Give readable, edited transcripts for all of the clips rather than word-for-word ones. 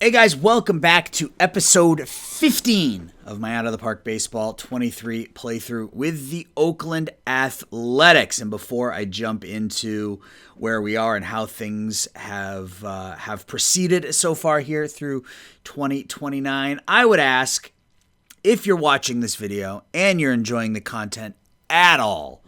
Hey guys, welcome back to episode 15 of my Out of the Park Baseball 23 playthrough with the Oakland Athletics. And before I jump into where we are and how things have proceeded so far here through 2029, I would ask, if you're watching this video and you're enjoying the content at all,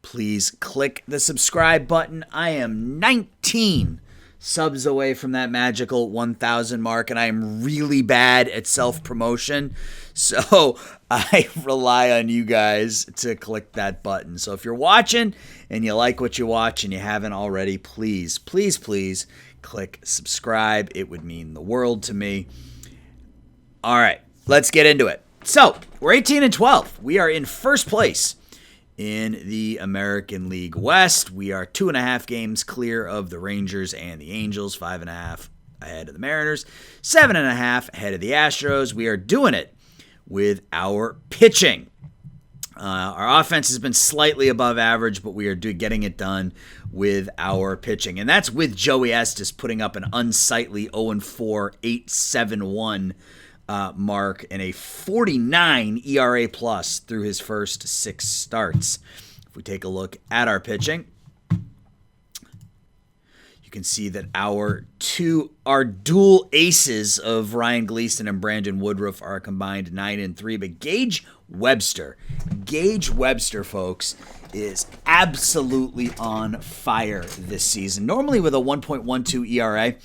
please click the subscribe button. I am 19 subs away from that magical 1,000 mark, and I am really bad at self-promotion, so I rely on you guys to click that button. So if you're watching and you like what you watch and you haven't already, please click subscribe. It would mean the world to me. All right, let's get into it. So we're 18-12. We are in first place in the American League West. We are 2.5 games clear of the Rangers and the Angels, 5.5 ahead of the Mariners, 7.5 ahead of the Astros. We are doing it with our pitching. Our offense has been slightly above average, but we are getting it done with our pitching. And that's with Joey Estes putting up an unsightly 0-4, 8.71 mark and a 49 ERA plus through his first 6 starts. If we take a look at our pitching, you can see that our dual aces of Ryan Gleason and Brandon Woodruff are combined 9-3. But Gage Webster, folks, is absolutely on fire this season. Normally with a 1.12 ERA,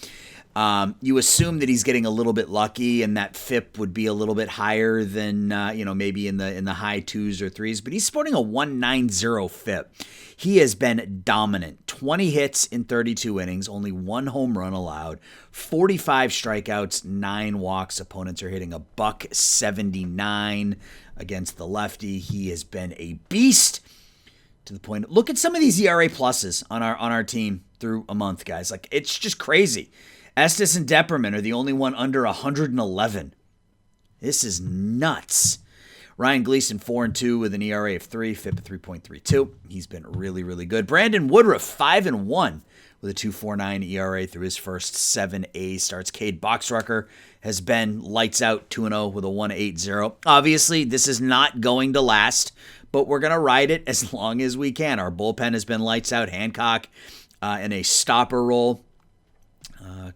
you assume that he's getting a little bit lucky and that FIP would be a little bit higher than, maybe in the high 2s or 3s, but he's sporting a 1.90 FIP. He has been dominant. 20 hits in 32 innings, only 1 home run allowed, 45 strikeouts, 9 walks. Opponents are hitting a $179 against the lefty. He has been a beast to the point. Look at some of these ERA pluses on our team through a month, guys. Like, it's just crazy. Estes and Depperman are the only one under 111. This is nuts. Ryan Gleason 4-2 with an ERA of 3, FIP of 3.32. He's been really, really good. Brandon Woodruff 5-1 with a 2.49 ERA through his first 7 A starts. Cade Boxrucker has been lights out 2-0 with a 1.80. Obviously, this is not going to last, but we're going to ride it as long as we can. Our bullpen has been lights out. Hancock in a stopper role.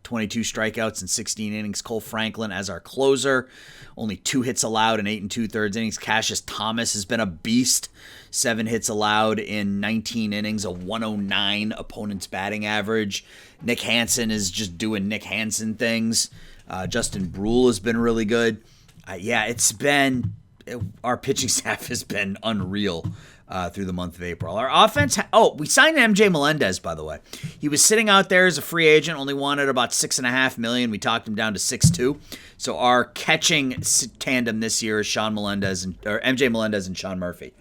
22 strikeouts in 16 innings. Cole Franklin as our closer. Only 2 hits allowed in 8 2/3 innings. Cassius Thomas has been a beast. 7 hits allowed in 19 innings, a 109 opponent's batting average. Nick Hansen is just doing Nick Hansen things. Justin Brule has been really good. Our pitching staff has been unreal through the month of April. Our offense, we signed MJ Melendez, by the way. He was sitting out there as a free agent, only wanted about $6.5 million. We talked him down to 6.2. So our catching tandem this year is MJ Melendez and Sean Murphy.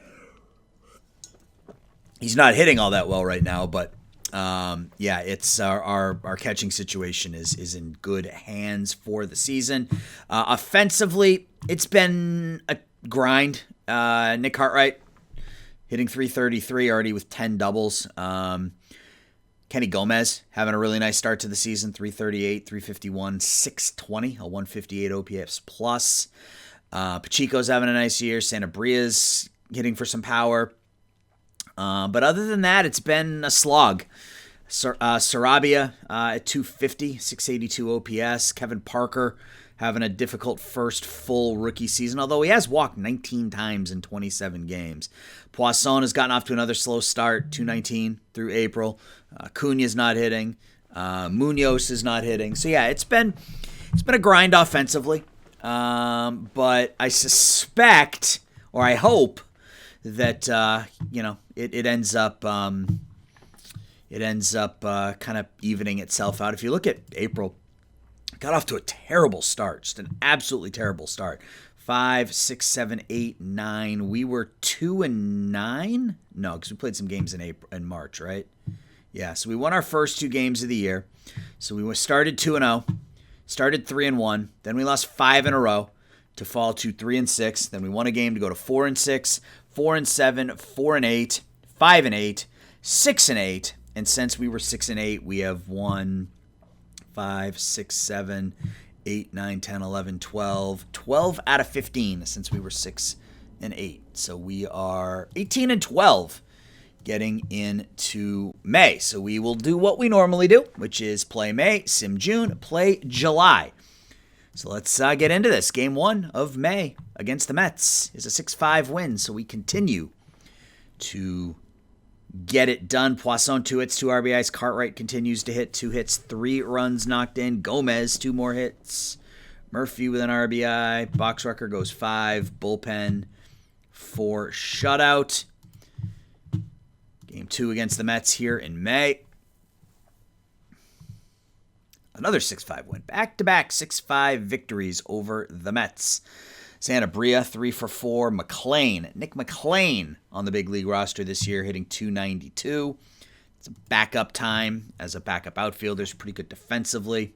He's not hitting all that well right now, but it's our catching situation is in good hands for the season. Offensively, it's been a grind. Nick Cartwright hitting .333 already with 10 doubles. Kenny Gomez having a really nice start to the season, .338, .351, .620, a 158 OPS plus. Pacheco's having a nice year. Santabria's hitting for some power. But other than that, it's been a slog. Sarabia at .250, .682 OPS. Kevin Parker having a difficult first full rookie season, although he has walked 19 times in 27 games. Poisson has gotten off to another slow start, .219 through April. Acuna's not hitting. Munoz is not hitting. So yeah, it's been a grind offensively. But I suspect, or I hope, that it ends up kind of evening itself out. If you look at April, got off to a terrible start, just an absolutely terrible start. 5, 6, 7, 8, 9. We were 2-9. No, because we played some games in March, right? Yeah, so we won our first 2 games of the year. So we started 2-0, started 3-1, then we lost 5 in a row to fall to 3-6. Then we won a game to go to 4-6, 4-7, 4-8, 5-8, 6-8, and since we were 6-8, we have won 5, 6, 7, 8, 9, 10, 11, 12. 12 out of 15 since we were 6 and 8. So we are 18 and 12 getting into May. So we will do what we normally do, which is play May, sim June, play July. So let's get into this. Game 1 of May against the Mets is a 6-5 win. So we continue to get it done. Poisson, 2 hits, 2 RBIs. Cartwright continues to hit, 2 hits, 3 runs knocked in. Gomez, 2 more hits. Murphy with an RBI. Boxrucker goes 5. Bullpen, 4 shutout. Game 2 against the Mets here in May. Another 6-5 win. Back-to-back 6-5 victories over the Mets. Santabria, 3 for 4. Nick McLean on the big league roster this year, hitting .292. It's a backup time as a backup outfielder. He's pretty good defensively.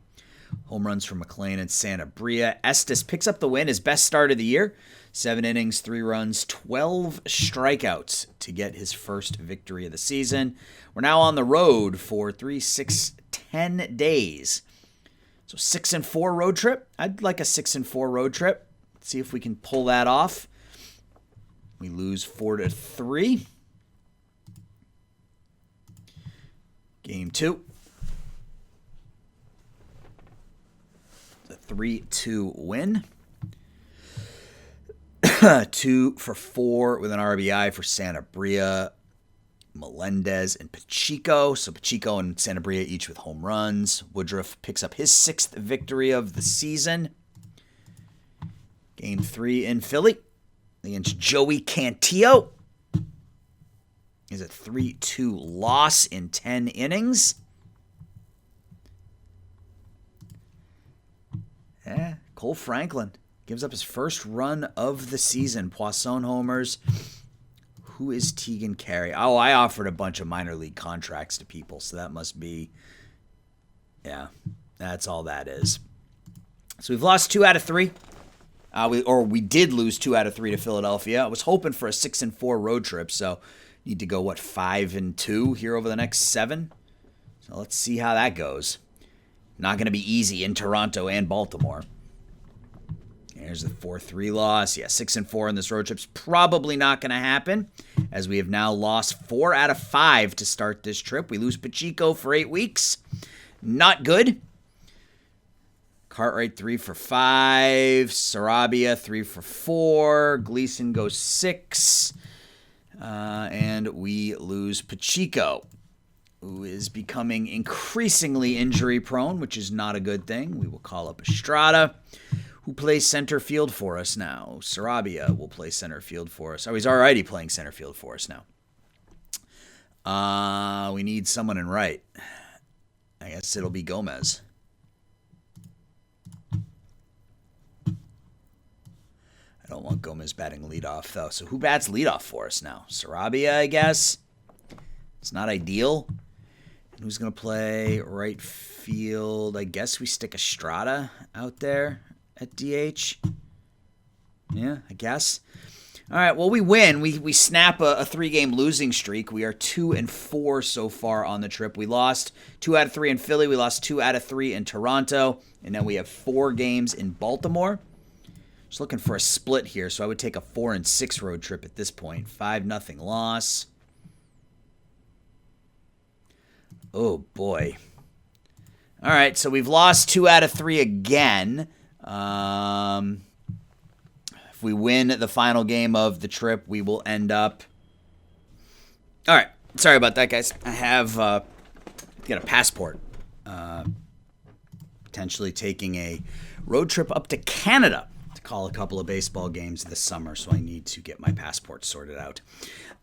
Home runs from McLean and Santabria. Estes picks up the win, his best start of the year. 7 innings, 3 runs, 12 strikeouts to get his first victory of the season. We're now on the road for 3, 6, 10 days. So 6-4 road trip. I'd like a 6-4 road trip. Let's see if we can pull that off. We lose 4-3. Game 2. It's a 3-2 win. 2 for 4 with an RBI for Santabria, Melendez, and Pacheco. So Pacheco and Santabria each with home runs. Woodruff picks up his 6th victory of the season. Game 3 in Philly against Joey Cantillo is a 3-2 loss in 10 innings. Cole Franklin gives up his first run of the season. Poisson homers. Who is Tegan Carey? Oh, I offered a bunch of minor league contracts to people, so that must be, yeah, that's all that is. So we've lost 2 out of 3. We did lose 2 out of 3 to Philadelphia. I was hoping for a 6-4 road trip, so need to go, 5-2 here over the next 7? So let's see how that goes. Not going to be easy in Toronto and Baltimore. Here's the 4-3 loss. Yeah, 6-4 in this road trip's probably not going to happen, as we have now lost 4 out of 5 to start this trip. We lose Pacheco for 8 weeks. Not good. Cartwright 3 for 5. Sarabia 3 for 4. Gleason goes 6. And we lose Pacheco, who is becoming increasingly injury prone, which is not a good thing. We will call up Estrada, who plays center field for us now. Sarabia will play center field for us. Oh, he's already playing center field for us now. We need someone in right. I guess it'll be Gomez. I don't want Gomez batting leadoff, though. So who bats leadoff for us now? Sarabia, I guess. It's not ideal. And who's going to play right field? I guess we stick Estrada out there at DH. Yeah, I guess. All right, well, we win. We snap a 3-game losing streak. We are 2-4 so far on the trip. We lost 2 out of 3 in Philly. We lost 2 out of 3 in Toronto. And now we have 4 games in Baltimore. Just looking for a split here, so I would take a 4-6 road trip at this point. 5-0 loss. Oh, boy. All right, so we've lost 2 out of 3 again. If we win the final game of the trip, we will end up... All right, sorry about that, guys. I have got a passport. Potentially taking a road trip up to Canada to call a couple of baseball games this summer, so I need to get my passport sorted out.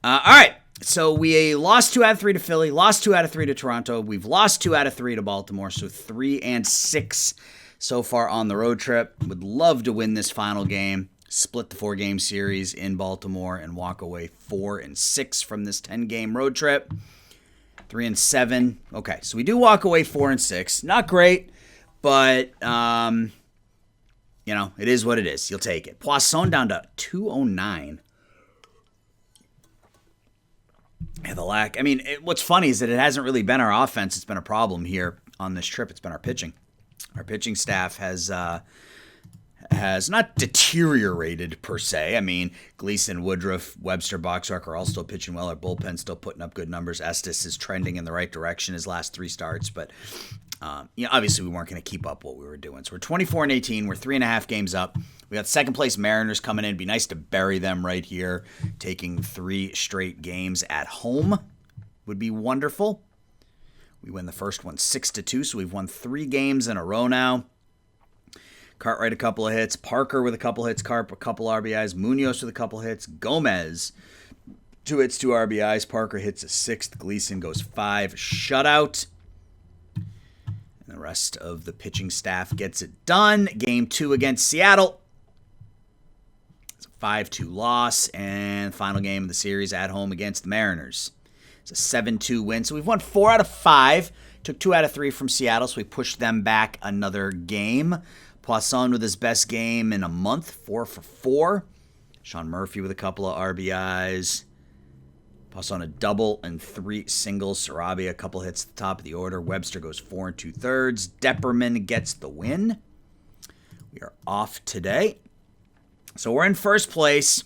All right, so we lost 2 out of 3 to Philly, lost 2 out of 3 to Toronto. We've lost 2 out of 3 to Baltimore, so 3-6 so far on the road trip. Would love to win this final game, split the 4-game series in Baltimore, and walk away 4-6 from this 10-game road trip. 3-7. Okay, so we do walk away 4-6. Not great, but it is what it is. You'll take it. Poisson down to 209. Yeah, what's funny is that it hasn't really been our offense. It's been a problem here on this trip. It's been our pitching. Our pitching staff has not deteriorated per se. I mean, Gleason, Woodruff, Webster, Boxrock are all still pitching well. Our bullpen's still putting up good numbers. Estes is trending in the right direction his last 3 starts, but obviously we weren't going to keep up what we were doing. So we're 24-18. We're 3.5 games up. We got second place Mariners coming in. It'd be nice to bury them right here. Taking 3 straight games at home would be wonderful. We win the first one 6-2, so we've won 3 games in a row now. Cartwright a couple of hits, Parker with a couple hits, Carp a couple RBIs, Munoz with a couple hits, Gomez 2 hits, 2 RBIs, Parker hits a 6th, Gleason goes 5, shutout. And the rest of the pitching staff gets it done. Game 2 against Seattle. It's a 5-2 loss, and final game of the series at home against the Mariners. It's a 7-2 win, so we've won 4 out of 5. Took 2 out of 3 from Seattle, so we pushed them back another game. Poisson with his best game in a month, 4 for 4. Sean Murphy with a couple of RBIs. Poisson a double and 3 singles. Sarabia a couple hits at the top of the order. Webster goes 4 2/3. Depperman gets the win. We are off today. So we're in first place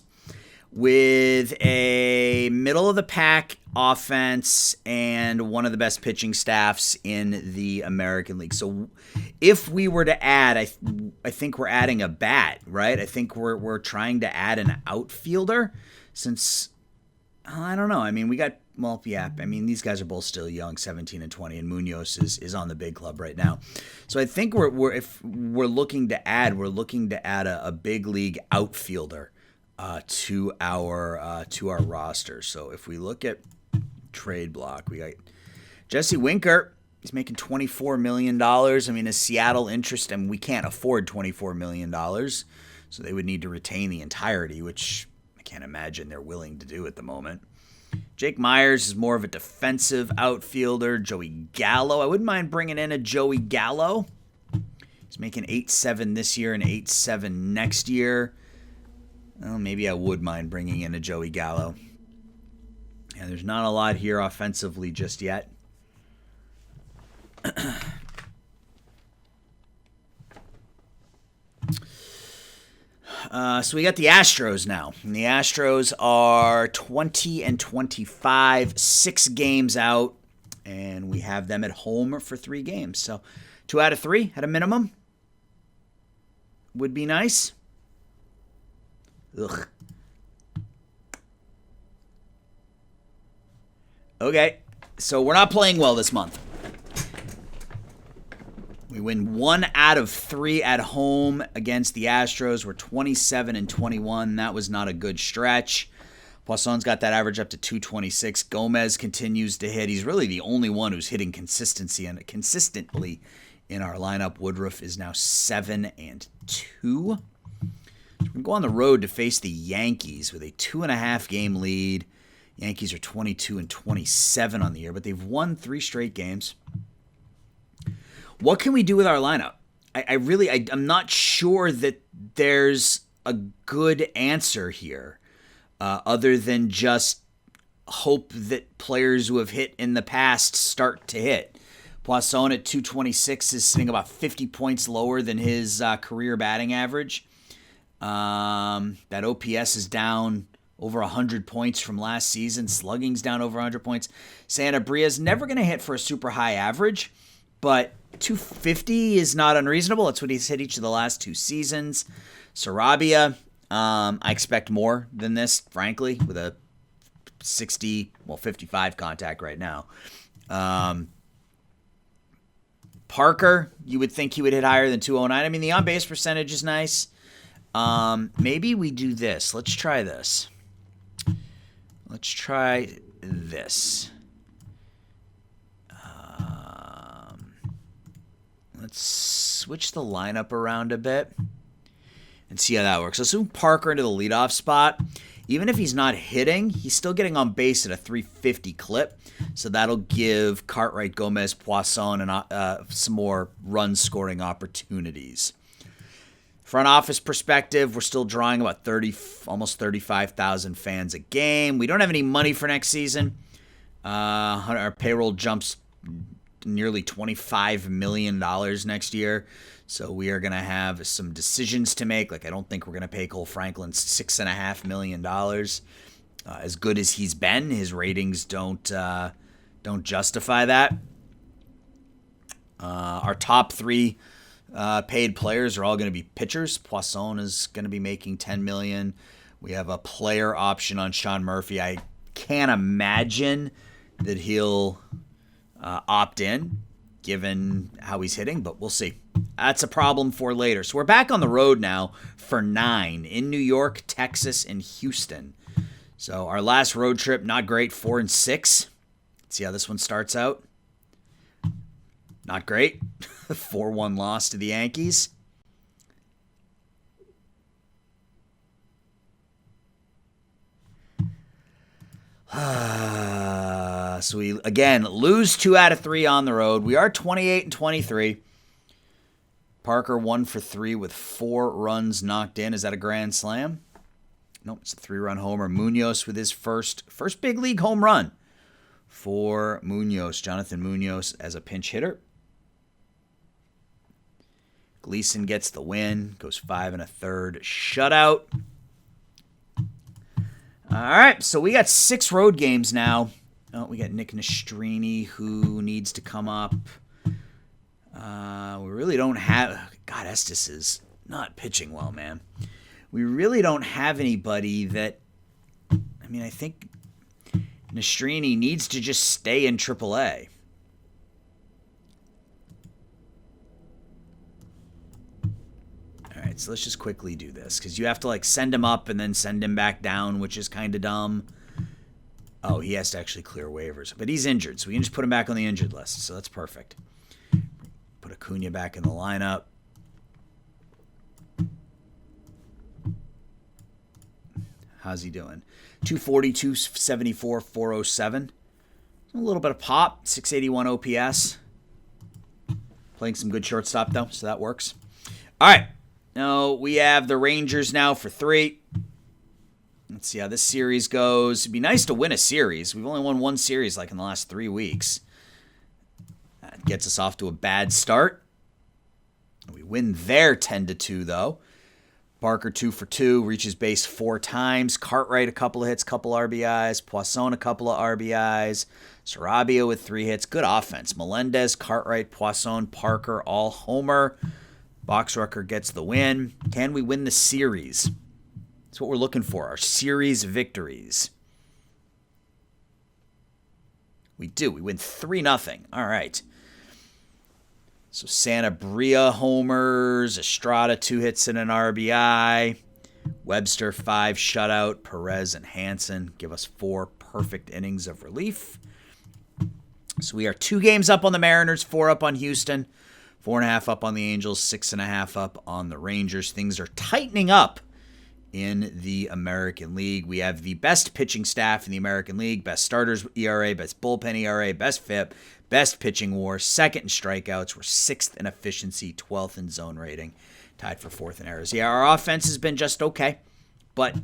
with a middle-of-the-pack offense and one of the best pitching staffs in the American League. So if we were to add, I think we're adding a bat, right? I think we're trying to add an outfielder since, I don't know. I mean, these guys are both still young, 17 and 20, and Munoz is on the big club right now. So I think if we're looking to add a big league outfielder to our roster. So if we look at trade block, we got Jesse Winker. He's making $24 million. I mean, is Seattle interested? I mean, we can't afford $24 million, so they would need to retain the entirety, which I can't imagine they're willing to do at the moment. Jake Myers is more of a defensive outfielder. Joey Gallo. I wouldn't mind bringing in a Joey Gallo. He's making 8.7 this year and 8.7 next year. Well, maybe I would mind bringing in a Joey Gallo. Yeah, there's not a lot here offensively just yet. So we got the Astros now. And the Astros are 20-25, 6 games out, and we have them at home for 3 games. So 2 out of 3 at a minimum would be nice. Ugh. Okay, so we're not playing well this month. We win 1 out of 3 at home against the Astros. We're 27-21. That was not a good stretch. Poisson's got that average up to 226. Gomez continues to hit. He's really the only one who's hitting consistently in our lineup. Woodruff is now 7-2. We're going to go on the road to face the Yankees with a 2.5 game lead. Yankees are 22-27 on the year, but they've won 3 straight games. What can we do with our lineup? I'm not sure that there's a good answer here, other than just hope that players who have hit in the past start to hit. Poisson at 226 is sitting about 50 points lower than his career batting average. That OPS is down over 100 points from last season. Slugging's down over 100 points. Santabria's never going to hit for a super high average, but 250 is not unreasonable. That's what he's hit each of the last 2 seasons. Sarabia, I expect more than this, frankly, with a 55 contact right now. Parker, you would think he would hit higher than 209. I mean, the on-base percentage is nice. Maybe we do this. Let's try this. Let's switch the lineup around a bit and see how that works. So assume Parker into the leadoff spot. Even if he's not hitting, he's still getting on base at a 350 clip. So that'll give Cartwright, Gomez, Poisson and some more run-scoring opportunities. Front office perspective, we're still drawing about almost 35,000 fans a game. We don't have any money for next season. Our payroll jumps nearly $25 million next year. So we are going to have some decisions to make. Like, I don't think we're going to pay Cole Franklin $6.5 million. As good as he's been, his ratings don't justify that. Our top three paid players are all going to be pitchers. Poisson is going to be making $10 million. We have a player option on Sean Murphy. I can't imagine that he'll opt in, given how he's hitting, but we'll see. That's a problem for later. So we're back on the road now for 9 in New York, Texas, and Houston. So our last road trip, not great, 4-6. Let's see how this one starts out. Not great. 4-1 loss to the Yankees. So we, again, lose 2 out of 3 on the road. We are 28-23. Parker 1 for 3 with 4 runs knocked in. Is that a grand slam? Nope, it's a 3-run homer. Munoz with his first big league home run for Munoz. Jonathan Munoz as a pinch hitter. Gleason gets the win. Goes 5 1/3 shutout. All right, so we got 6 road games now. Oh, we got Nick Nastrini, who needs to come up. We really don't have... God, Estes is not pitching well, man. We really don't have anybody that... I mean, I think Nastrini needs to just stay in AAA. All right, so let's just quickly do this, because you have to, like, send him up and then send him back down, which is kind of dumb. Oh, he has to actually clear waivers. But he's injured, so we can just put him back on the injured list, so that's perfect. Put Acuna back in the lineup. How's he doing? 240, 274, 407. A little bit of pop, 681 OPS. Playing some good shortstop, though, so that works. All right. Now we have the Rangers now for 3. Let's see how this series goes. It'd be nice to win a series. We've only won 1 series like in the last 3 weeks. That gets us off to a bad start. We win there 10-2, though. Parker 2 for 2, reaches base 4 times. Cartwright a couple of hits, couple RBIs. Poisson a couple of RBIs. Sarabia with 3 hits. Good offense. Melendez, Cartwright, Poisson, Parker, all homer. Boxrucker gets the win. Can we win the series? That's what we're looking for, our series victories. We do. We win 3-0. All right. So Sanabria homers, Estrada 2 hits and an RBI, Webster 5 shutout, Perez and Hansen give us 4 perfect innings of relief. So we are 2 games up on the Mariners, 4 up on Houston, 4.5 up on the Angels, 6.5 up on the Rangers. Things are tightening up in the American League. We have the best pitching staff in the American League, best starters ERA, best bullpen ERA, best FIP, best pitching WAR, 2nd in strikeouts. We're 6th in efficiency, 12th in zone rating, tied for 4th in errors. Yeah, our offense has been just okay, but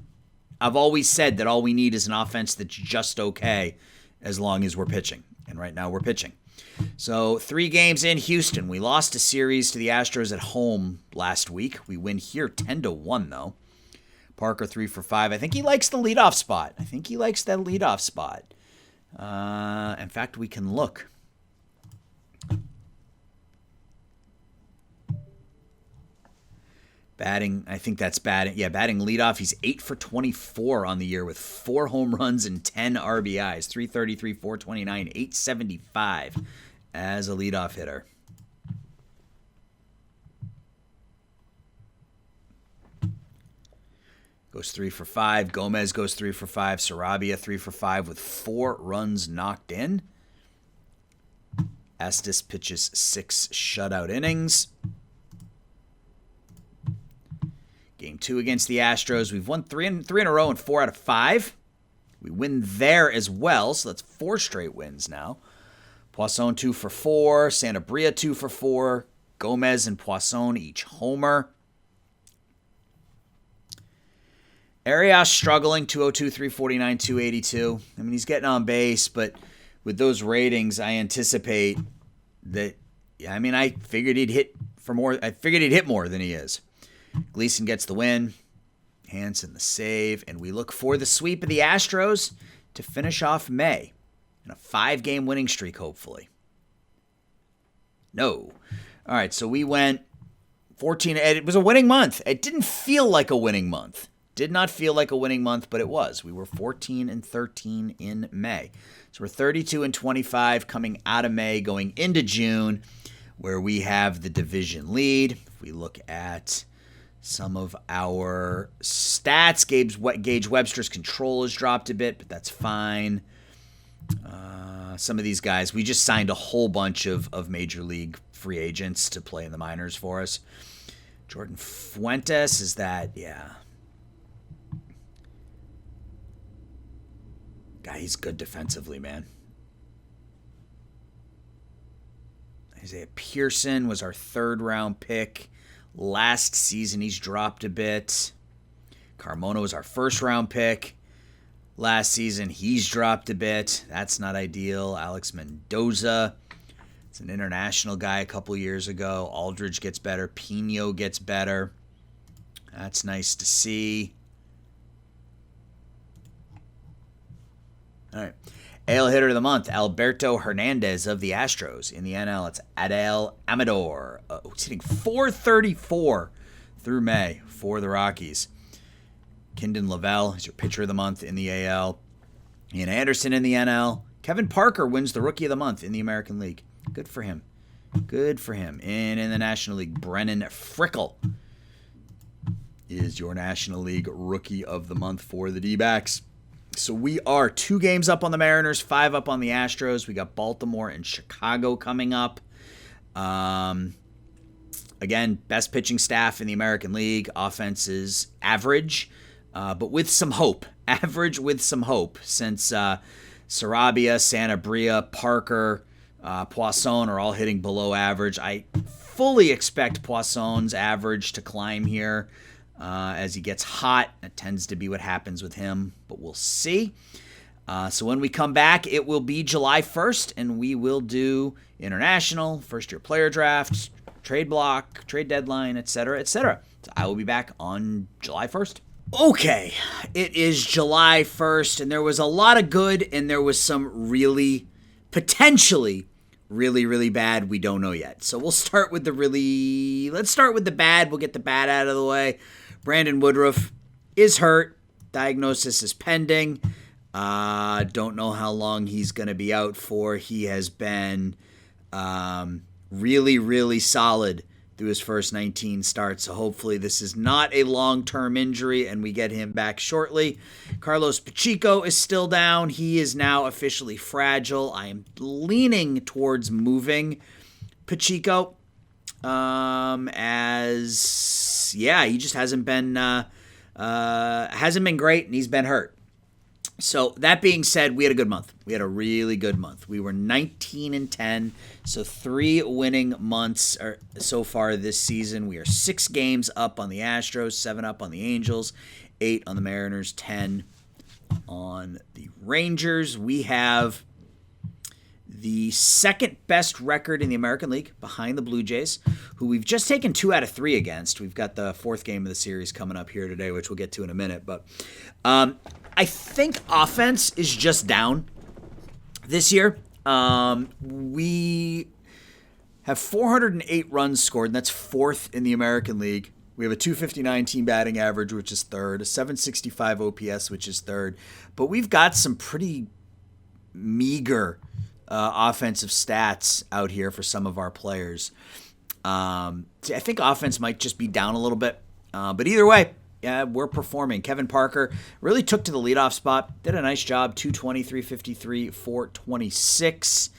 I've always said that all we need is an offense that's just okay as long as we're pitching, and right now we're pitching. So 3 games in Houston. We lost a series to the Astros at home last week. We win here 10-1, though. Parker 3 for 5. I think he likes the leadoff spot. In fact, we can look. Batting, I think that's batting. Yeah, batting leadoff. He's 8 for 24 on the year with 4 home runs and 10 RBIs. 333, 429, 875 as a leadoff hitter. Goes 3 for 5. Gomez goes 3 for 5. Sarabia 3 for 5 with 4 runs knocked in. Estes pitches 6 shutout innings. Game 2 against the Astros. We've won 3 in a row and 4 out of 5. We win there as well, so that's 4 straight wins now. Poisson 2 for 4. Sanabria 2 for 4. Gomez and Poisson each homer. Arias struggling, 202, 349, 282. I mean, he's getting on base, but with those ratings, I anticipate I figured he'd hit for more. I figured he'd hit more than he is. Gleason gets the win. Hansen the save. And we look for the sweep of the Astros to finish off May in a 5-game winning streak, hopefully. No. All right, so we went 14. It was a winning month. It didn't feel like a winning month. Did not feel like a winning month, but it was. We were 14-13 in May. So we're 32-25 coming out of May, going into June, where we have the division lead. If we look at some of our stats, Gage Webster's control has dropped a bit, but that's fine. Some of these guys, we just signed a whole bunch of major league free agents to play in the minors for us. Jordan Fuentes, is that, yeah. Guy, he's good defensively, man. Isaiah Pearson was our 3rd-round pick. Last season, he's dropped a bit. Carmona was our 1st-round pick. Last season, he's dropped a bit. That's not ideal. Alex Mendoza, it's an international guy a couple years ago. Aldridge gets better. Pino gets better. That's nice to see. All right. AL hitter of the month, Alberto Hernandez of the Astros. In the NL, it's Adel Amador. He's hitting .434 through May for the Rockies. Kindon Lavelle is your pitcher of the month in the AL. Ian Anderson in the NL. Kevin Parker wins the Rookie of the Month in the American League. Good for him. Good for him. And in the National League, Brennan Frickle is your National League Rookie of the Month for the D-backs. So we are 2 games up on the Mariners, 5 up on the Astros. We got Baltimore and Chicago coming up. Again, best pitching staff in the American League. Offense is average, but with some hope. Average with some hope, since Sarabia, Sanabria, Parker, Poisson are all hitting below average. I fully expect Poisson's average to climb here. As he gets hot. That tends to be what happens with him, but we'll see. So when we come back, it will be July 1st, and we will do international, first-year player drafts, trade block, trade deadline, etc., etc. So I will be back on July 1st. Okay, it is July 1st, and there was a lot of good, and there was some really, potentially, really bad. We don't know yet. So we'll start with let's start with the bad. We'll get the bad out of the way. Brandon Woodruff is hurt. Diagnosis is pending. Don't know how long he's going to be out for. He has been really solid through his first 19 starts. So hopefully this is not a long-term injury and we get him back shortly. Carlos Pacheco is still down. He is now officially fragile. I am leaning towards moving Pacheco. He just hasn't been great, and he's been hurt. So that being said, we had a good month. We had a really good month. We were 19-10, so 3 winning months so far this season. We are 6 games up on the Astros, 7 up on the Angels, 8 on the Mariners, 10 on the Rangers. We have the second best record in the American League behind the Blue Jays, who we've just taken 2 out of 3 against. We've got the 4th game of the series coming up here today, which we'll get to in a minute. But I think offense is just down this year. We have 408 runs scored, and that's 4th in the American League. We have a .259 team batting average, which is 3rd, a .765 OPS, which is 3rd. But we've got some pretty meager offensive stats out here for some of our players. I think offense might just be down a little bit. But either way, yeah, we're performing. Kevin Parker really took to the leadoff spot. Did a nice job. 220, 353, 426.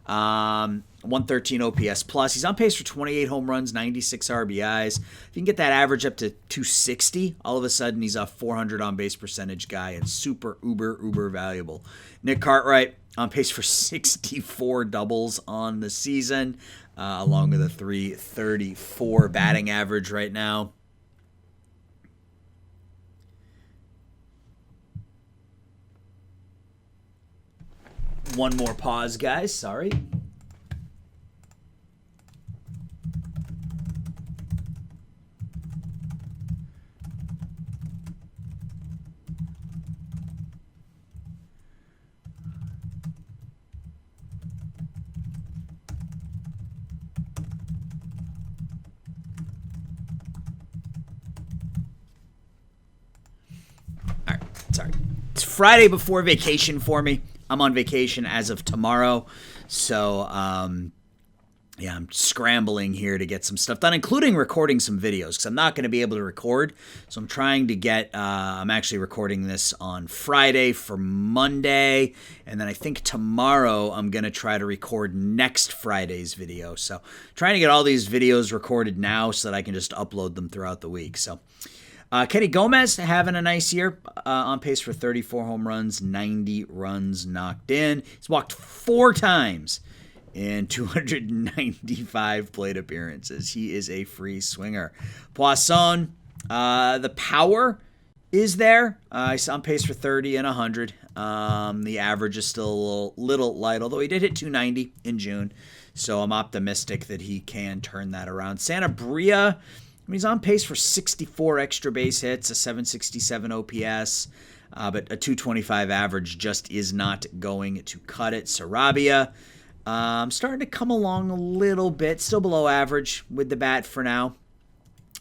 113 OPS plus. He's on pace for 28 home runs, 96 RBIs. If you can get that average up to 260, all of a sudden he's a 400 on-base percentage guy and super uber valuable. Nick Cartwright on pace for 64 doubles on the season, along with a 334 batting average right now. One more pause, guys. Sorry. sorry. It's Friday before vacation for me. I'm on vacation as of tomorrow. So, yeah, I'm scrambling here to get some stuff done, including recording some videos, because I'm not going to be able to record. So I'm trying to get, I'm actually recording this on Friday for Monday. And then I think tomorrow I'm going to try to record next Friday's video. So trying to get all these videos recorded now so that I can just upload them throughout the week. So Kenny Gomez having a nice year, on pace for 34 home runs, 90 runs knocked in. He's walked 4 times in 295 plate appearances. He is a free swinger. Poisson, the power is there. He's on pace for 30 and 100. The average is still a little light, although he did hit 290 in June. So I'm optimistic that he can turn that around. Sanabria, he's on pace for 64 extra base hits, a 767 OPS, but a 225 average just is not going to cut it. Sarabia, starting to come along a little bit, still below average with the bat for now.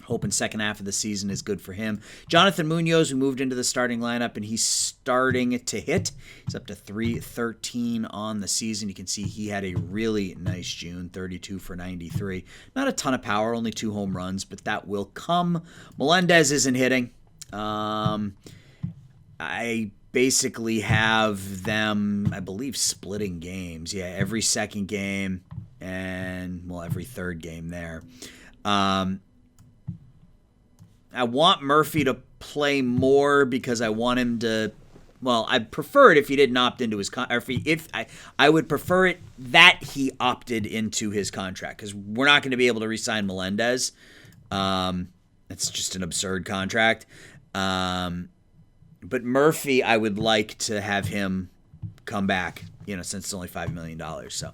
Hoping second half of the season is good for him. Jonathan Munoz, who moved into the starting lineup, and he's starting to hit. He's up to 313 on the season. You can see he had a really nice June, 32 for 93. Not a ton of power, only 2 home runs, but that will come. Melendez isn't hitting. I basically have them, I believe, splitting games. Yeah, every second game and, well, every third game there. I want Murphy to play more because I want him to, well, I'd prefer it if he didn't opt into his I would prefer it that he opted into his contract, because we're not going to be able to re-sign Melendez. It's just an absurd contract. But Murphy, I would like to have him come back, since it's only $5 million. So,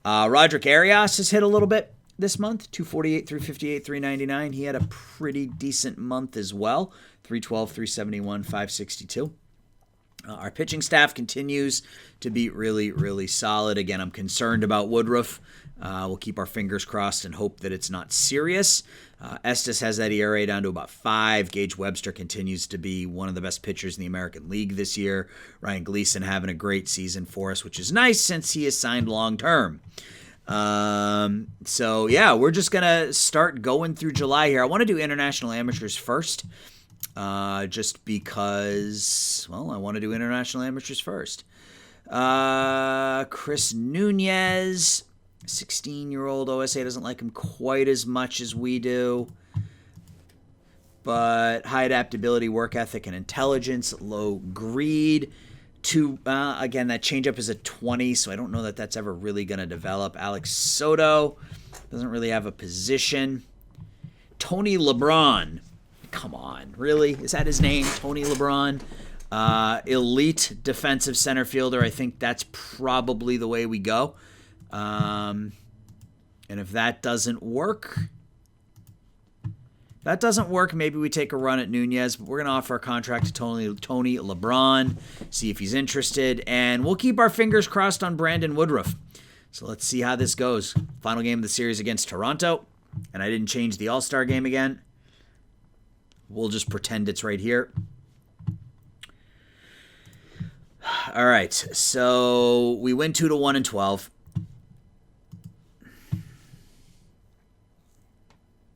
Roderick Arias has hit a little bit this month, 248, 358, 399. He had a pretty decent month as well, 312, 371, 562. Our pitching staff continues to be really, really solid. Again, I'm concerned about Woodruff. We'll keep our fingers crossed and hope that it's not serious. Estes has that ERA down to about 5. Gage Webster continues to be one of the best pitchers in the American League this year. Ryan Gleason having a great season for us, which is nice since he is signed long-term. So, yeah, we're just going to start going through July here. I want to do international amateurs first, just because, well, I want to do international amateurs first. Chris Nunez, 16-year-old OSA, doesn't like him quite as much as we do, but high adaptability, work ethic, and intelligence, low greed. Again, that changeup is a 20, so I don't know that that's ever really going to develop. Alex Soto doesn't really have a position. Tony LeBron, come on, really? Is that his name, Tony LeBron? Elite defensive center fielder. I think that's probably the way we go. And if that doesn't work, maybe we take a run at Nunez, but we're going to offer a contract to Tony LeBron, see if he's interested, and we'll keep our fingers crossed on Brandon Woodruff. So let's see how this goes. Final game of the series against Toronto, and I didn't change the All-Star game again. We'll just pretend it's right here. All right, so we win 2-1 in 12.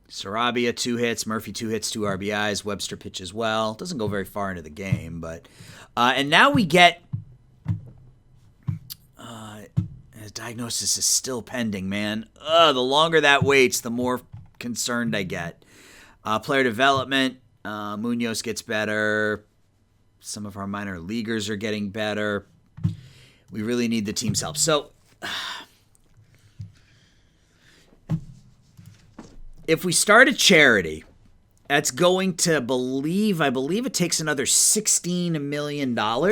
Sarabia, 2 hits. Murphy, 2 hits, 2 RBIs. Webster pitches well. Doesn't go very far into the game, but and now we get his diagnosis is still pending, man. The longer that waits, the more concerned I get. Player development, Munoz gets better. Some of our minor leaguers are getting better. We really need the team's help. So if we start a charity, that's going to I believe it takes another $16 million. All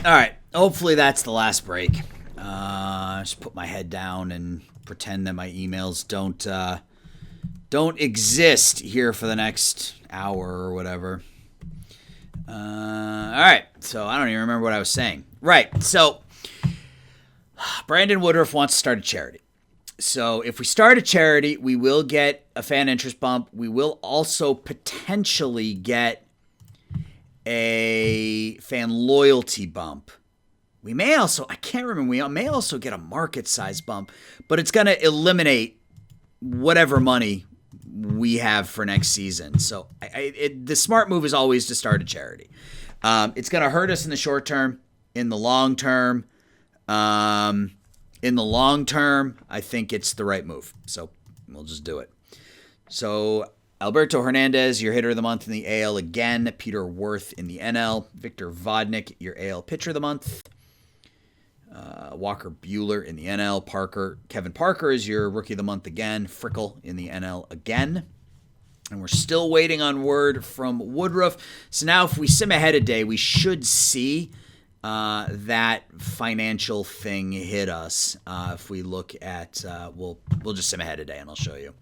right, hopefully that's the last break. Just put my head down and pretend that my emails don't exist here for the next hour or whatever. All right, so I don't even remember what I was saying. Right, so Brandon Woodruff wants to start a charity. So if we start a charity, we will get a fan interest bump. We will also potentially get a fan loyalty bump. We may also, I can't remember, we may also get a market size bump, but it's going to eliminate whatever money we have for next season. So the smart move is always to start a charity. It's going to hurt us in the short term. In the long term, I think it's the right move. So we'll just do it. So Alberto Hernandez, your hitter of the month in the AL again. Peter Worth in the NL. Victor Vodnik, your AL pitcher of the month. Walker Buehler in the NL. Kevin Parker is your rookie of the month again. Frickle in the NL again. And we're still waiting on word from Woodruff. So now if we sim ahead a day, we should see that financial thing hit us. If we look at, we'll just sim ahead a day and I'll show you.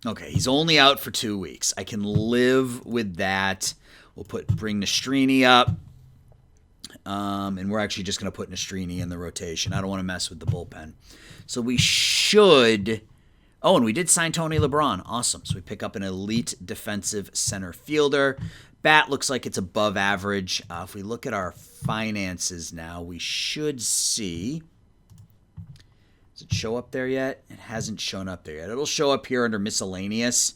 Okay, he's only out for 2 weeks. I can live with that. We'll bring Nastrini up. And we're actually just going to put Nastrini in the rotation. I don't want to mess with the bullpen. So we should... Oh, and we did sign Tony LeBron. Awesome. So we pick up an elite defensive center fielder. Bat looks like it's above average. If we look at our finances now, we should see... Does it show up there yet? It hasn't shown up there yet. It'll show up here under miscellaneous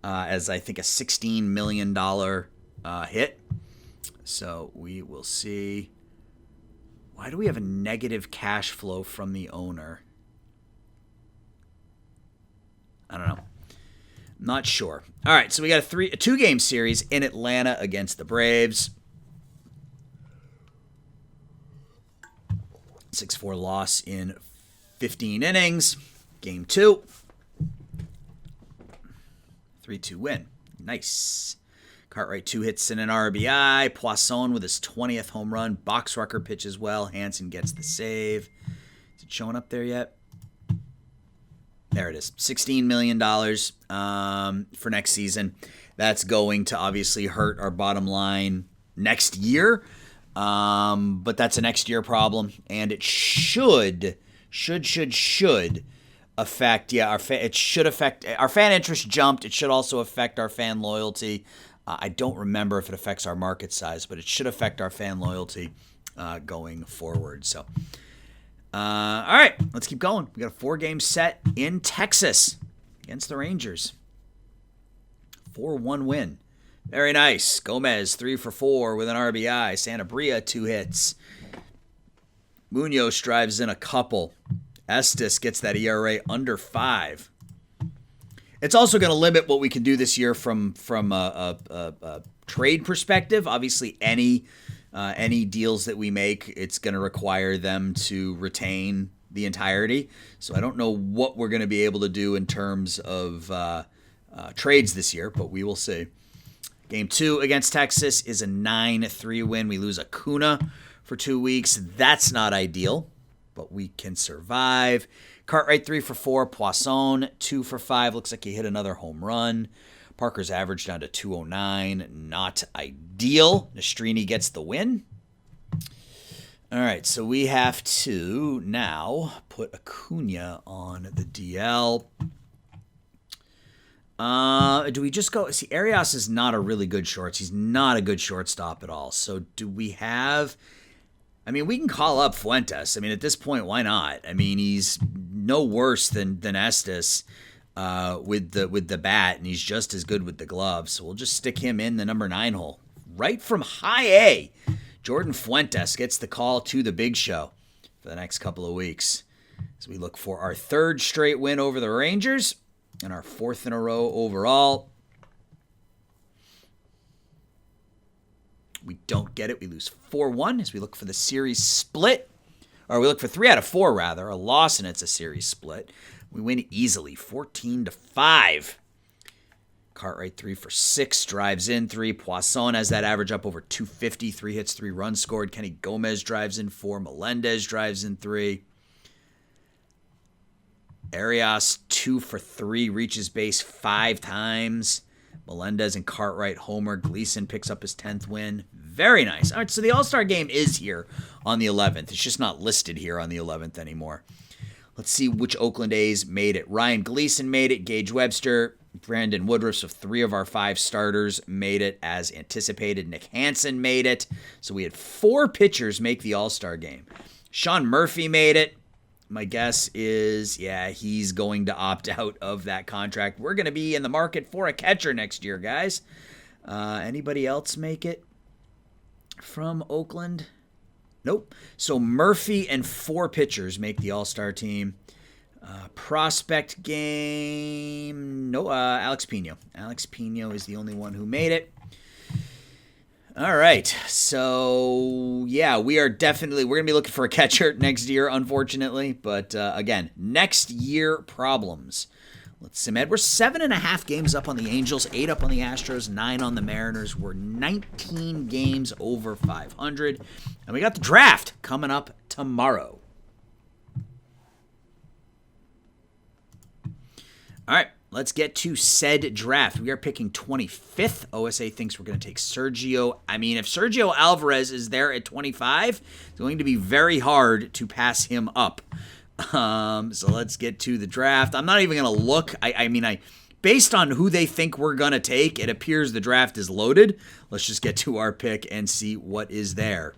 as I think a $16 million hit. So we will see. Why do we have a negative cash flow from the owner? I don't know. Not sure. All right, so we got a 2-game series in Atlanta against the Braves. 6-4 loss in 15 innings. Game 2. 3-2 win. Nice. Cartwright 2 hits and an RBI. Poisson with his 20th home run. Boxrucker pitches well. Hansen gets the save. Is it showing up there yet? There it is. $16 million for next season. That's going to obviously hurt our bottom line next year. But that's a next year problem. And it should affect, it should affect, our fan interest jumped. It should also affect our fan loyalty. I don't remember if it affects our market size, but it should affect our fan loyalty going forward. So, all right, let's keep going. We got a 4-game set in Texas against the Rangers. 4-1 win. Very nice. Gomez 3 for 4 with an RBI. Santabria 2 hits. Munoz drives in a couple. Estes gets that ERA under 5. It's also going to limit what we can do this year from a trade perspective. Obviously, any deals that we make, it's going to require them to retain the entirety. So I don't know what we're going to be able to do in terms of trades this year, but we will see. Game 2 against Texas is a 9-3 win. We lose Acuna for 2 weeks. That's not ideal, but we can survive. Cartwright 3 for 4. Poisson 2 for 5. Looks like he hit another home run. Parker's average down to 209. Not ideal. Nastrini gets the win. All right, so we have to now put Acuna on the DL. Do we just go? See, Arias is not a really good shorts. He's not a good shortstop at all. So do we have... I mean, we can call up Fuentes. I mean, at this point, why not? I mean, he's no worse than Estes with the bat, and he's just as good with the glove. So we'll just stick him in the number 9 hole. Right from high A, Jordan Fuentes gets the call to the big show for the next couple of weeks as we look for our 3rd straight win over the Rangers and our 4th in a row overall. We don't get it. We lose 4-1 as we look for the series split. Or we look for 3 out of 4, rather. A loss, and it's a series split. We win easily, 14-5. Cartwright 3 for 6, drives in 3. Poisson has that average up over 250. 3 hits, 3 runs scored. Kenny Gomez drives in 4. Melendez drives in 3. Arias 2 for 3, reaches base 5 times. Melendez and Cartwright homer. Gleason picks up his 10th win. Very nice. All right, so the All-Star game is here on the 11th. It's just not listed here on the 11th anymore. Let's see which Oakland A's made it. Ryan Gleason made it. Gage Webster Brandon Woodruff. So 3 of our 5 starters made it as anticipated. Nick Hansen made it. So we had 4 pitchers make the All-Star game. Sean Murphy made it. My guess is, yeah, he's going to opt out of that contract. We're going to be in the market for a catcher next year, guys. Anybody else make it from Oakland? Nope. So Murphy and 4 pitchers make the All-Star team. Prospect game. No, Alex Pino. Alex Pino is the only one who made it. All right. So, yeah, we're going to be looking for a catcher next year, unfortunately. But, again, next year problems. Let's see, man. We're 7.5 games up on the Angels, 8 up on the Astros, 9 on the Mariners. We're 19 games over 500. And we got the draft coming up tomorrow. All right, let's get to said draft. We are picking 25th. OSA thinks we're going to take Sergio. I mean, if Sergio Alvarez is there at 25, it's going to be very hard to pass him up. So let's get to the draft. I'm not even going to look. I mean, based on who they think we're going to take, it appears the draft is loaded. Let's just get to our pick and see what is there.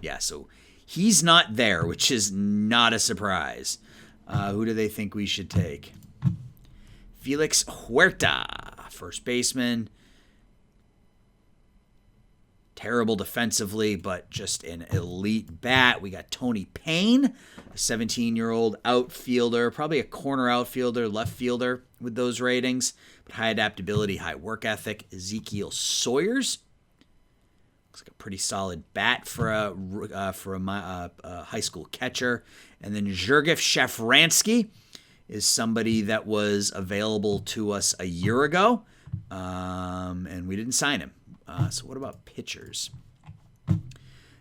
Yeah, so he's not there, which is not a surprise. Who do they think we should take? Felix Huerta, first baseman. Terrible defensively, but just an elite bat. We got Tony Payne, a 17-year-old outfielder, probably a corner outfielder, left fielder with those ratings, but high adaptability, high work ethic. Ezekiel Sawyers, looks like a pretty solid bat for a high school catcher. And then Jurgif Shafransky is somebody that was available to us a year ago, and we didn't sign him. So what about pitchers?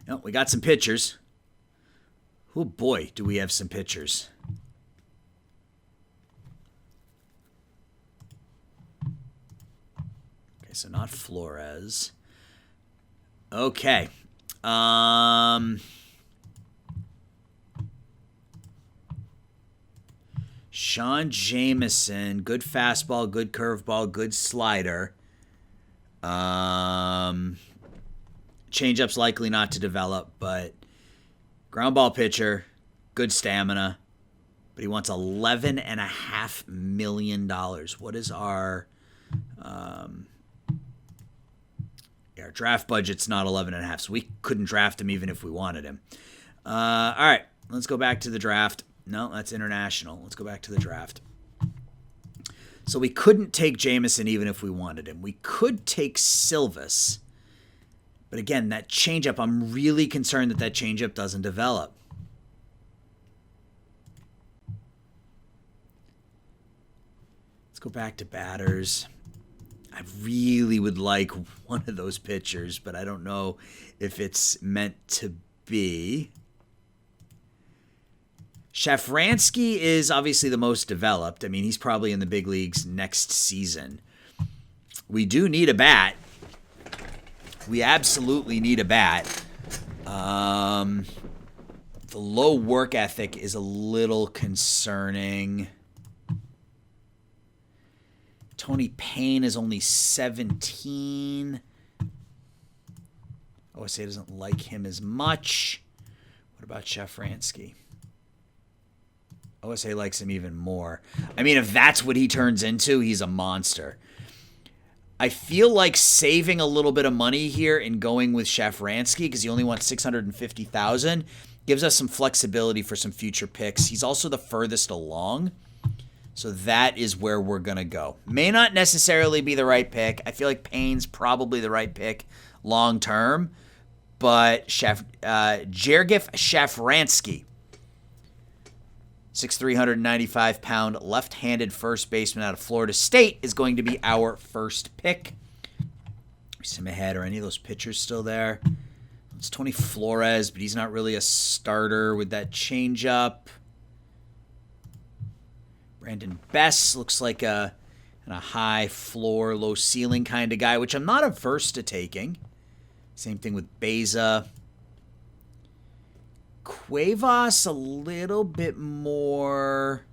No, we got some pitchers. Oh boy, do we have some pitchers. Okay, so not Flores. Okay. Sean Jameson, good fastball, good curveball, good slider. Changeup's likely not to develop, but ground ball pitcher, good stamina. But he wants $11.5 million. What is our draft budget's not 11.5, so we couldn't draft him even if we wanted him. All right, let's go back to the draft. No, that's international. Let's go back to the draft. So we couldn't take Jameson even if we wanted him. We could take Silvis. But again, that changeup, I'm really concerned that changeup doesn't develop. Let's go back to batters. I really would like one of those pitchers, but I don't know if it's meant to be. Shafransky is obviously the most developed. I mean, he's probably in the big leagues next season. We do need a bat. We absolutely need a bat. The low work ethic is a little concerning. Tony Payne is only 17. OSA doesn't like him as much. What about Shafransky? OSA likes him even more. I mean, if that's what he turns into, he's a monster. I feel like saving a little bit of money here and going with Shafransky because he only wants $650,000 gives us some flexibility for some future picks. He's also the furthest along, so that is where we're going to go. May not necessarily be the right pick. I feel like Payne's probably the right pick long term, but Jurgif Shafransky, 395-pound left-handed first baseman out of Florida State, is going to be our first pick. Is him ahead? Are any of those pitchers still there? It's Tony Flores, but he's not really a starter with that changeup. Brandon Bess looks like a high floor, low ceiling kind of guy, which I'm not averse to taking. Same thing with Beza. Cuevas a little bit more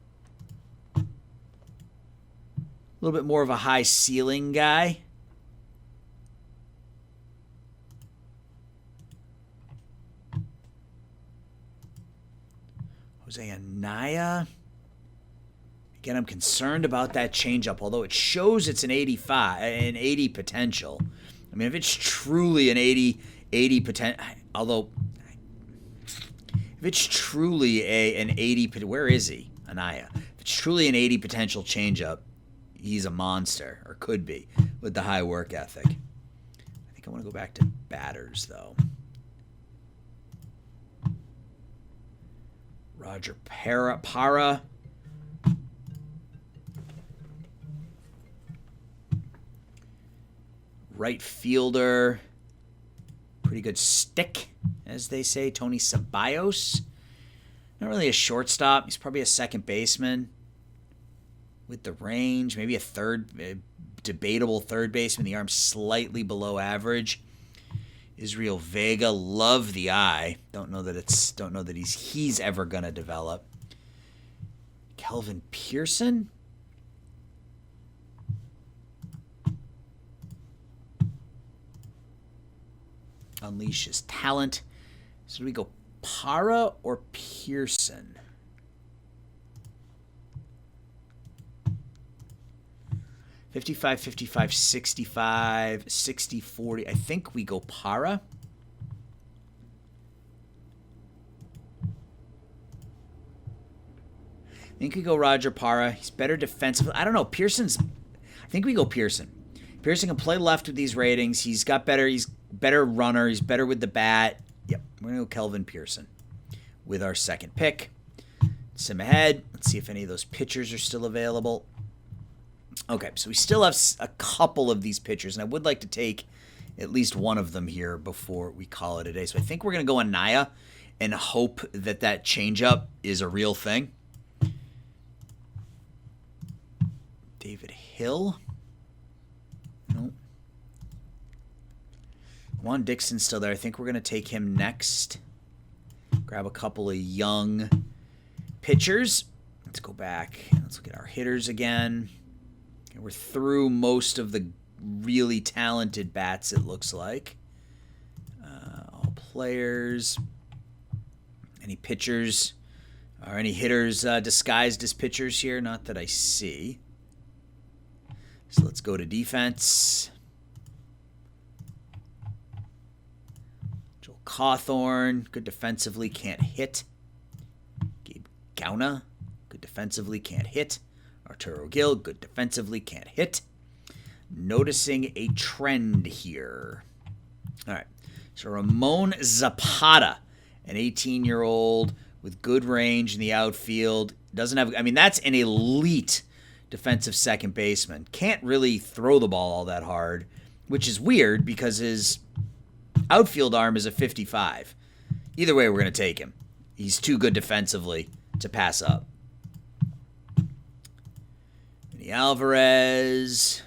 little bit more of a high ceiling guy. Jose Anaya. Again, I'm concerned about that changeup, although it shows it's an 80 potential. I mean, if it's truly an 80 potential, although if it's truly an 80, where is he, Anaya? If it's truly an 80 potential changeup, he's a monster, or could be, with the high work ethic. I think I want to go back to batters, though. Roger Parra. Right fielder. Pretty good stick, as they say. Tony Ceballos. Not really a shortstop. He's probably a second baseman with the range. Maybe a debatable third baseman. The arm's slightly below average. Israel Vega, love the eye. Don't know that he's ever gonna develop. Kelvin Pearson. Unleash his talent. So do we go Parra or Pearson? $55, $55, $65, $60, $40. I think we go Parra. I think we go Roger Parra. He's better defensively. I don't know. I think we go Pearson. Pearson can play left with these ratings. He's better runner. He's better with the bat. Yep, we're going to go Kelvin Pearson with our second pick. Sim ahead. Let's see if any of those pitchers are still available. Okay, so we still have a couple of these pitchers, and I would like to take at least one of them here before we call it a day. So I think we're going to go Anaya and hope that changeup is a real thing. David Hill. Nope. Juan Dixon's still there. I think we're going to take him next. Grab a couple of young pitchers. Let's go back. Let's look at our hitters again. We're through most of the really talented bats, it looks like. All players. Any pitchers or any hitters disguised as pitchers here? Not that I see. So let's go to defense. Joel Cawthorn, good defensively, can't hit. Gabe Gauna, good defensively, can't hit. Arturo Gil, good defensively, can't hit. Noticing a trend here. All right. So Ramon Zapata, an 18-year-old with good range in the outfield. Doesn't have, I mean, that's an elite defensive second baseman. Can't really throw the ball all that hard, which is weird because his outfield arm is a 55. Either way, we're going to take him. He's too good defensively to pass up. Alvarez,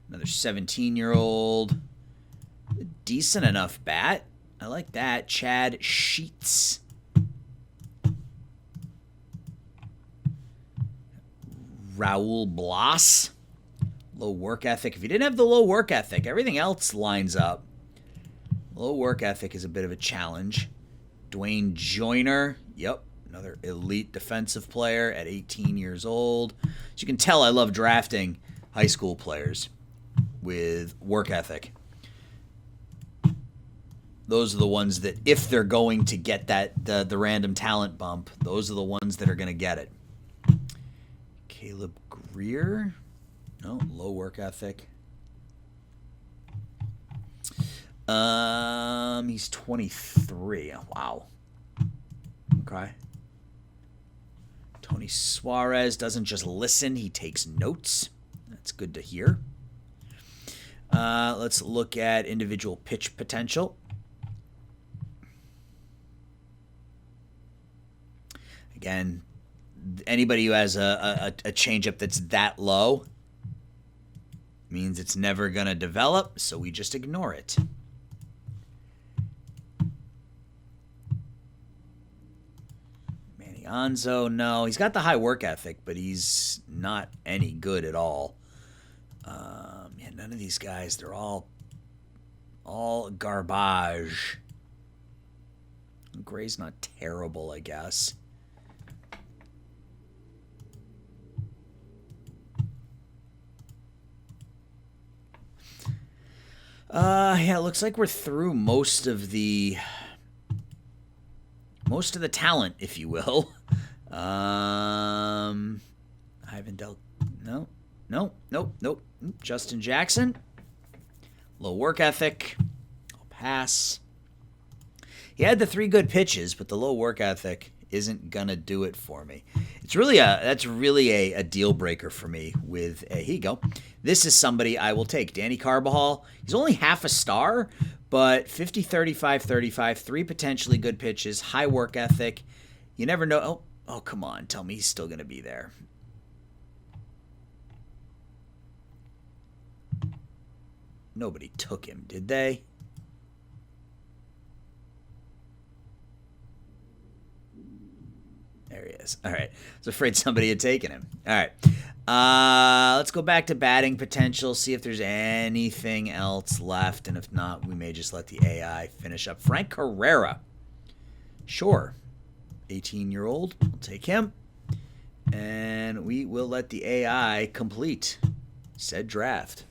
another 17-year-old, decent enough bat. I like that. Chad Sheets. Raul Blas, low work ethic. If you didn't have the low work ethic, everything else lines up. Low work ethic is a bit of a challenge. Dwayne Joyner, yep. Another elite defensive player at 18 years old. As you can tell, I love drafting high school players with work ethic. Those are the ones that, if they're going to get the random talent bump, those are the ones that are going to get it. Caleb Greer. No, low work ethic. He's 23. Wow. Okay. Tony Suarez doesn't just listen, he takes notes. That's good to hear. Let's look at individual pitch potential. Again, anybody who has a changeup that's that low means it's never going to develop, so we just ignore it. Anzo, no. He's got the high work ethic, but he's not any good at all. Yeah, none of these guys, they're all garbage. Gray's not terrible, I guess. Yeah, it looks like we're through most of the talent, if you will. Ivan Del, nope. Justin Jackson, low work ethic. I'll pass. He had the 3 good pitches, but the low work ethic isn't gonna do it for me. That's really a deal breaker for me. Here you go. This is somebody I will take. Danny Carbajal. He's only half a star, but 50, 35, 35, 3 potentially good pitches, high work ethic. You never know. Oh, come on. Tell me he's still going to be there. Nobody took him, did they? There he is. All right. I was afraid somebody had taken him. All right. Let's go back to batting potential, see if there's anything else left. And if not, we may just let the AI finish up. Frank Carrera. Sure. 18-year-old. We'll take him. And we will let the AI complete said draft.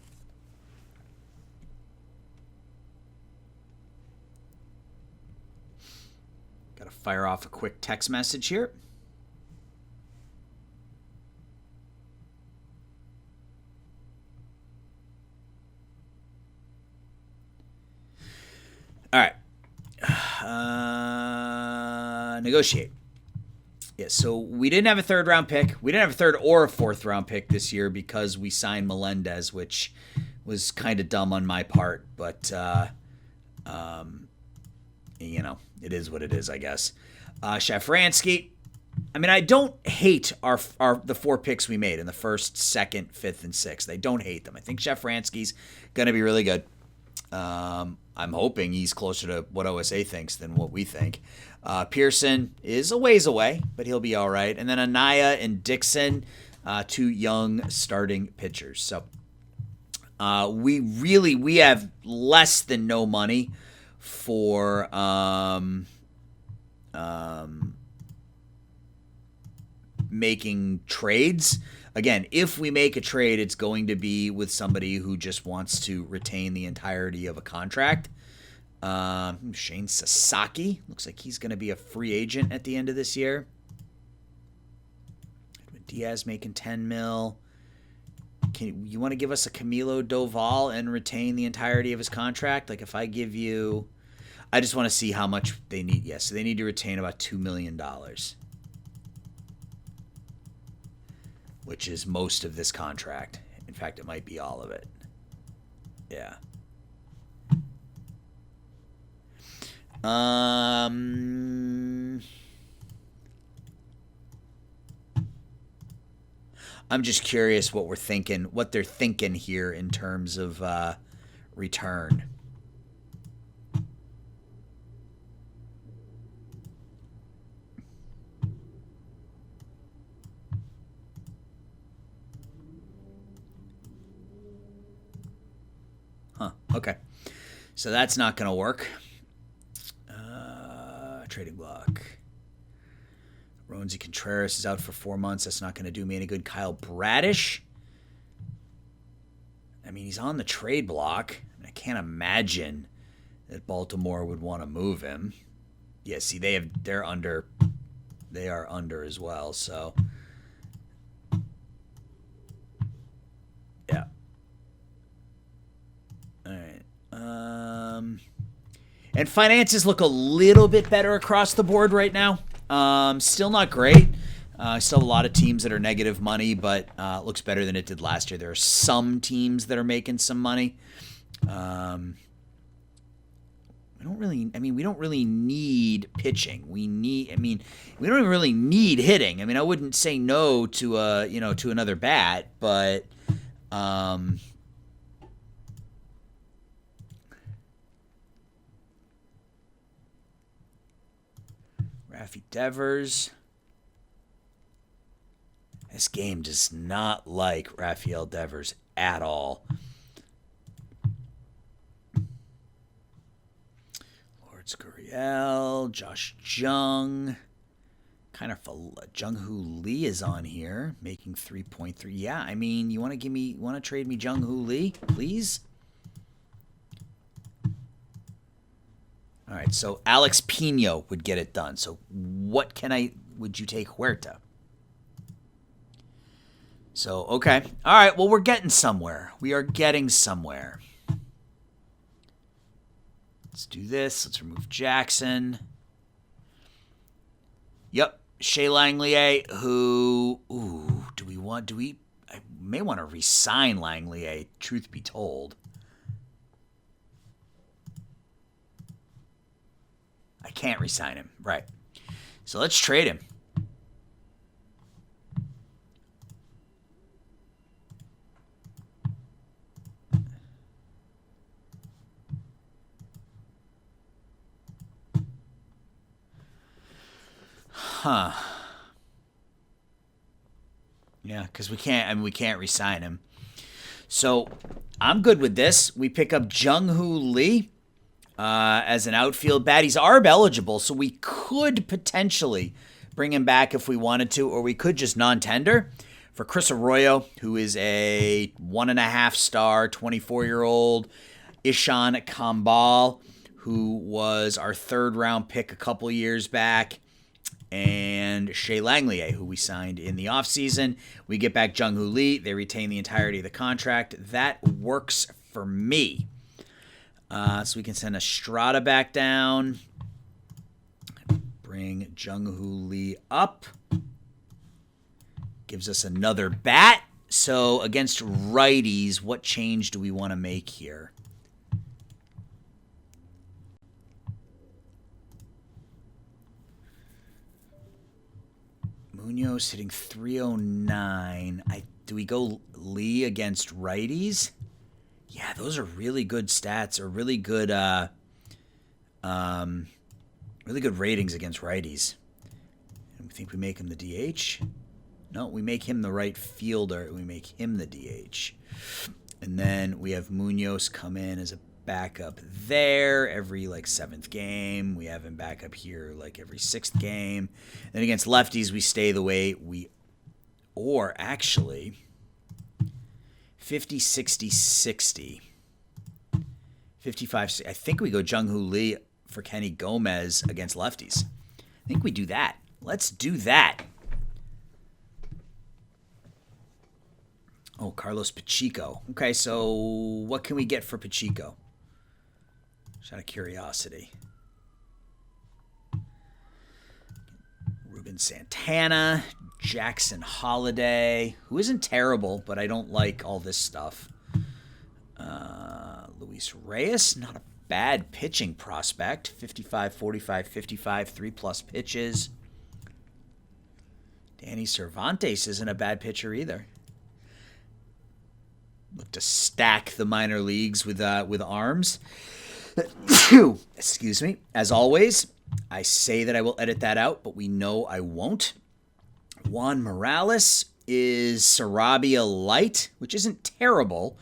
Got to fire off a quick text message here. All right. Negotiate. Yeah, so we didn't have a 3rd round pick. We didn't have a 3rd or a 4th round pick this year because we signed Melendez, which was kind of dumb on my part. But, it is what it is, I guess. Shafransky. I mean, I don't hate the 4 picks we made in the 1st, 2nd, 5th, and 6th. I don't hate them. I think Shafransky's going to be really good. I'm hoping he's closer to what OSA thinks than what we think. Pearson is a ways away, but he'll be all right. And then Anaya and Dixon, 2 young starting pitchers. So we have less than no money for making trades. Again, if we make a trade, it's going to be with somebody who just wants to retain the entirety of a contract. Shane Sasaki. Looks like he's going to be a free agent at the end of this year. Edwin Diaz making $10 million. You want to give us a Camilo Doval and retain the entirety of his contract? Like if I give you... I just want to see how much they need. Yes, so they need to retain about $2 million. Which is most of this contract. In fact, it might be all of it. Yeah. I'm just curious what they're thinking here in terms of return. Huh. Okay. So that's not going to work. Trading block. Roansy Contreras is out for 4 months. That's not going to do me any good. Kyle Bradish. I mean, he's on the trade block. I can't imagine that Baltimore would want to move him. Yeah, see, they're under. They are under as well. So, yeah. All right. And finances look a little bit better across the board right now. Still not great. Still a lot of teams that are negative money, but it looks better than it did last year. There are some teams that are making some money. We don't really need pitching. We don't even really need hitting. I mean, I wouldn't say no to another bat, but Raffy Devers. This game does not like Rafael Devers at all. Lawrence Gurriel, Josh Jung. Kind of Jung-Hoo Lee is on here, making 3.3. Yeah, I mean, you want to trade me Jung-Hoo Lee, please? All right, so Alex Pino would get it done. So would you take Huerta? So, okay. All right, well, we're getting somewhere. We are getting somewhere. Let's do this. Let's remove Jackson. Yep. Shea Langelier, who, I may want to re-sign Langelier, truth be told. I can't re-sign him, right. So let's trade him. Huh. Yeah, because we can't re-sign him. So I'm good with this. We pick up Jung-Hoo Lee as an outfield bat. He's ARB eligible, so we could potentially bring him back if we wanted to, or we could just non-tender for Chris Arroyo, who is a 1.5-star, 24-year-old. Ishan Kambal, who was our third-round pick a couple years back. And Shea Langelier, who we signed in the offseason. We get back Jung-Hoo Lee. They retain the entirety of the contract. That works for me. So we can send Estrada back down. Bring Jung-Hoo Lee up. Gives us another bat. So against righties, what change do we want to make here? Munoz hitting 309. Do we go Lee against righties? Yeah, those are really good stats, or really good ratings against righties. And we think we make him the DH? No, we make him the right fielder. We make him the DH. And then we have Munoz come in as a backup there every 7th game. We have him back up here every 6th game. Then against lefties, we stay the way we, or actually 50, 60, 60. 55, I think we go Jung-Hoo Lee for Kenny Gomez against lefties. I think we do that. Let's do that. Oh, Carlos Pacheco. Okay, so what can we get for Pacheco? Just out of curiosity. Ruben Santana, Jackson Holiday, who isn't terrible, but I don't like all this stuff. Luis Reyes, not a bad pitching prospect. 55, 45, 55, 3+ pitches. Danny Cervantes isn't a bad pitcher either. Look to stack the minor leagues with arms. Excuse me. As always, I say that I will edit that out, but we know I won't. Juan Morales is Sarabia light, which isn't terrible.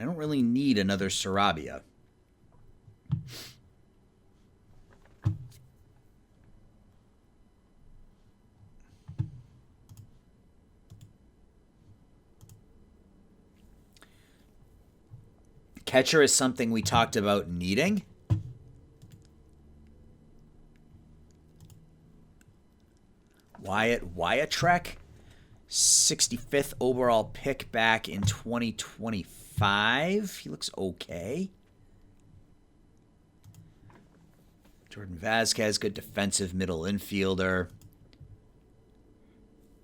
I don't really need another Sarabia. Catcher is something we talked about needing. Wyatt Trek, 65th overall pick back in 2025. He looks okay. Jordan Vasquez, good defensive middle infielder.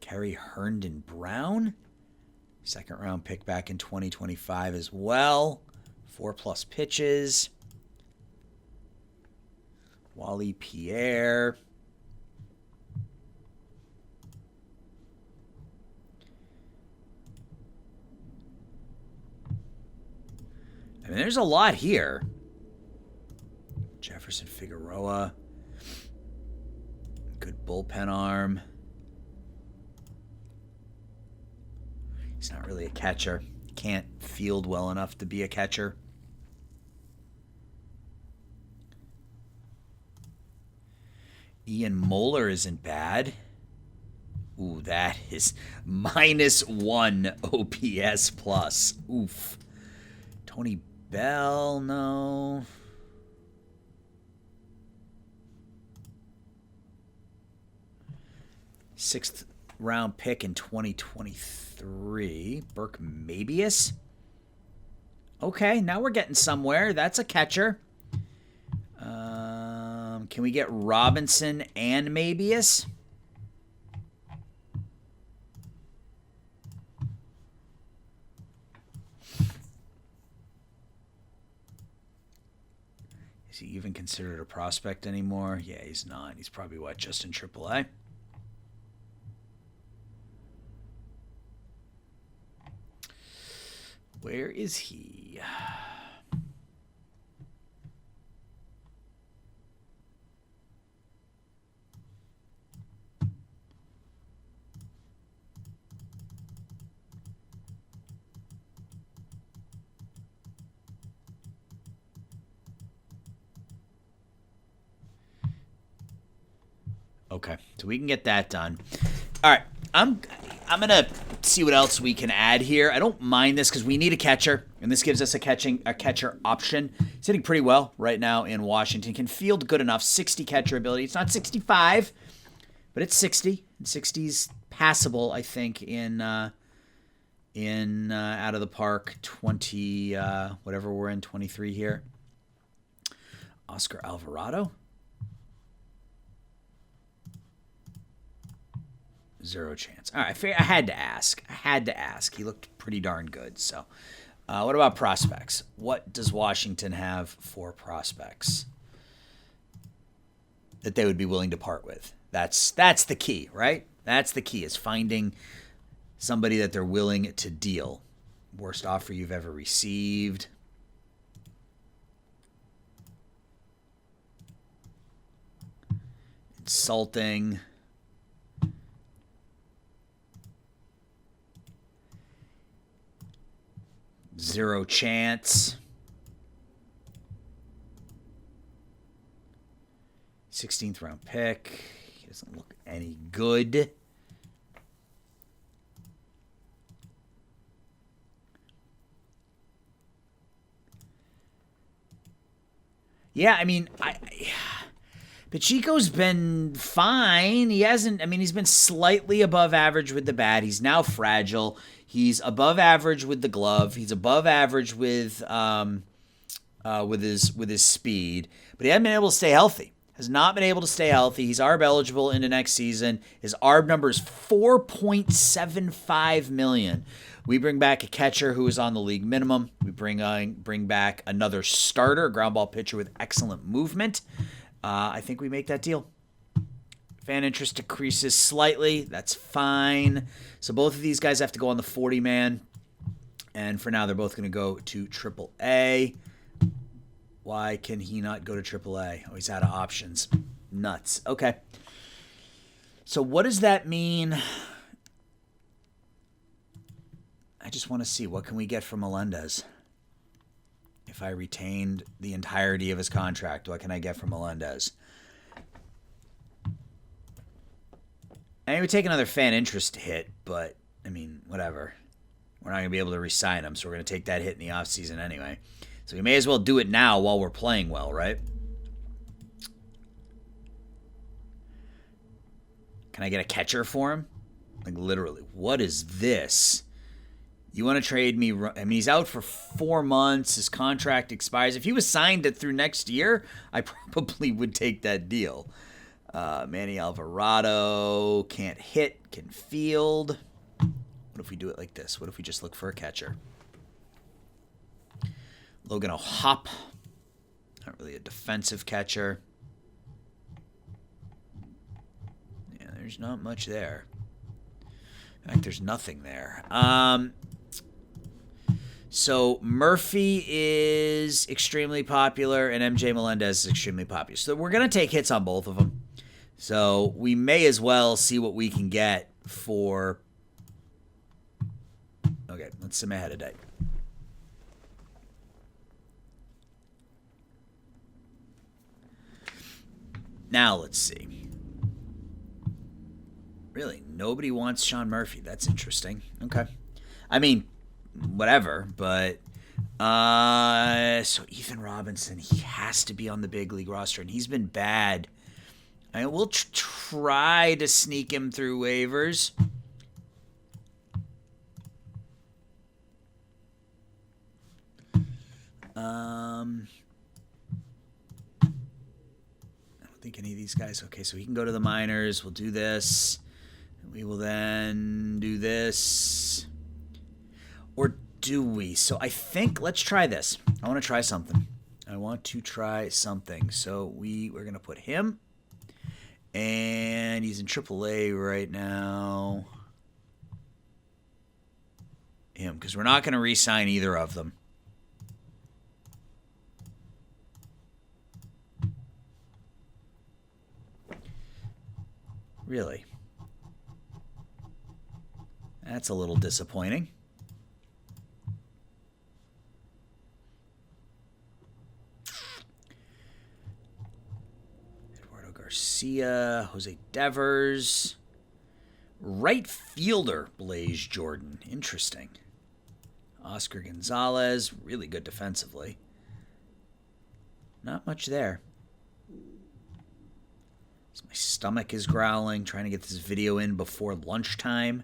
Kerry Herndon Brown, 2nd round pick back in 2025 as well. 4+ pitches. Wally Pierre. I mean, there's a lot here. Jefferson Figueroa. Good bullpen arm. He's not really a catcher. Can't field well enough to be a catcher. Ian Moeller isn't bad. Ooh, that is -1 OPS plus. Oof. Tony Bell, no. Sixth round pick in 2023. Burke Mabius. Okay, now we're getting somewhere. That's a catcher. Can we get Robinson and Mabius? Is he even considered a prospect anymore? Yeah, he's not. He's probably, what, just in AAA? Where is he? Okay, so we can get that done. All right, I'm gonna see what else we can add here. I don't mind this because we need a catcher, and this gives us a catcher option. He's hitting pretty well right now in Washington. Can field good enough. 60 catcher ability. It's not 65, but it's 60. And 60's passable, I think, in out of the park 20 whatever we're in 23 here. Oscar Alvarado. 0 chance. All right, I had to ask. He looked pretty darn good. So, what about prospects? What does Washington have for prospects that they would be willing to part with? That's the key, right? That's the key, is finding somebody that they're willing to deal. Worst offer you've ever received. Insulting. Zero chance. 16th round pick. He doesn't look any good. Yeah, I mean, Pacheco's been fine. He hasn't, I mean, he's been slightly above average with the bat. He's now fragile. He's above average with the glove. He's above average with his speed, but he hasn't been able to stay healthy. Has not been able to stay healthy. He's ARB eligible into next season. His ARB number is $4.75 million. We bring back a catcher who is on the league minimum. We bring back another starter, a ground ball pitcher with excellent movement. I think we make that deal. Fan interest decreases slightly. That's fine. So both of these guys have to go on the 40-man. And for now, they're both going to go to AAA. Why can he not go to AAA? Oh, he's out of options. Nuts. Okay. So what does that mean? I just want to see, what can we get from Melendez? If I retained the entirety of his contract, what can I get from Melendez? I mean, we take another fan interest hit, but, I mean, whatever. We're not going to be able to re-sign him, so we're going to take that hit in the offseason anyway. So we may as well do it now while we're playing well, right? Can I get a catcher for him? Like, literally, what is this? You want to trade me? I mean, he's out for 4 months. His contract expires. If he was signed through next year, I probably would take that deal. Manny Alvarado can't hit, can field. What if we do it like this? What if we just look for a catcher? Logan O'Hop, not really a defensive catcher. Yeah, there's not much there. In fact, there's nothing there. So Murphy is extremely popular, and MJ Melendez is extremely popular. So we're going to take hits on both of them. So we may as well see what we can get for Okay, let's sim ahead of day. Now let's see. Really, nobody wants Sean Murphy. That's interesting. Okay. I mean, whatever, but so Ethan Robinson, he has to be on the big league roster, and he's been bad. I will try to sneak him through waivers. I don't think any of these guys. Okay, so he can go to the minors. We'll do this. We will then do this. Or do we? So I think, let's try this. I want to try something. So we're going to put him. And he's in AAA right now. Him, because we're not going to re-sign either of them. Really? That's a little disappointing. Eduardo Garcia, Jose Devers. Right fielder, Blaze Jordan. Interesting. Oscar Gonzalez, really good defensively. Not much there. My stomach is growling, trying to get this video in before lunchtime.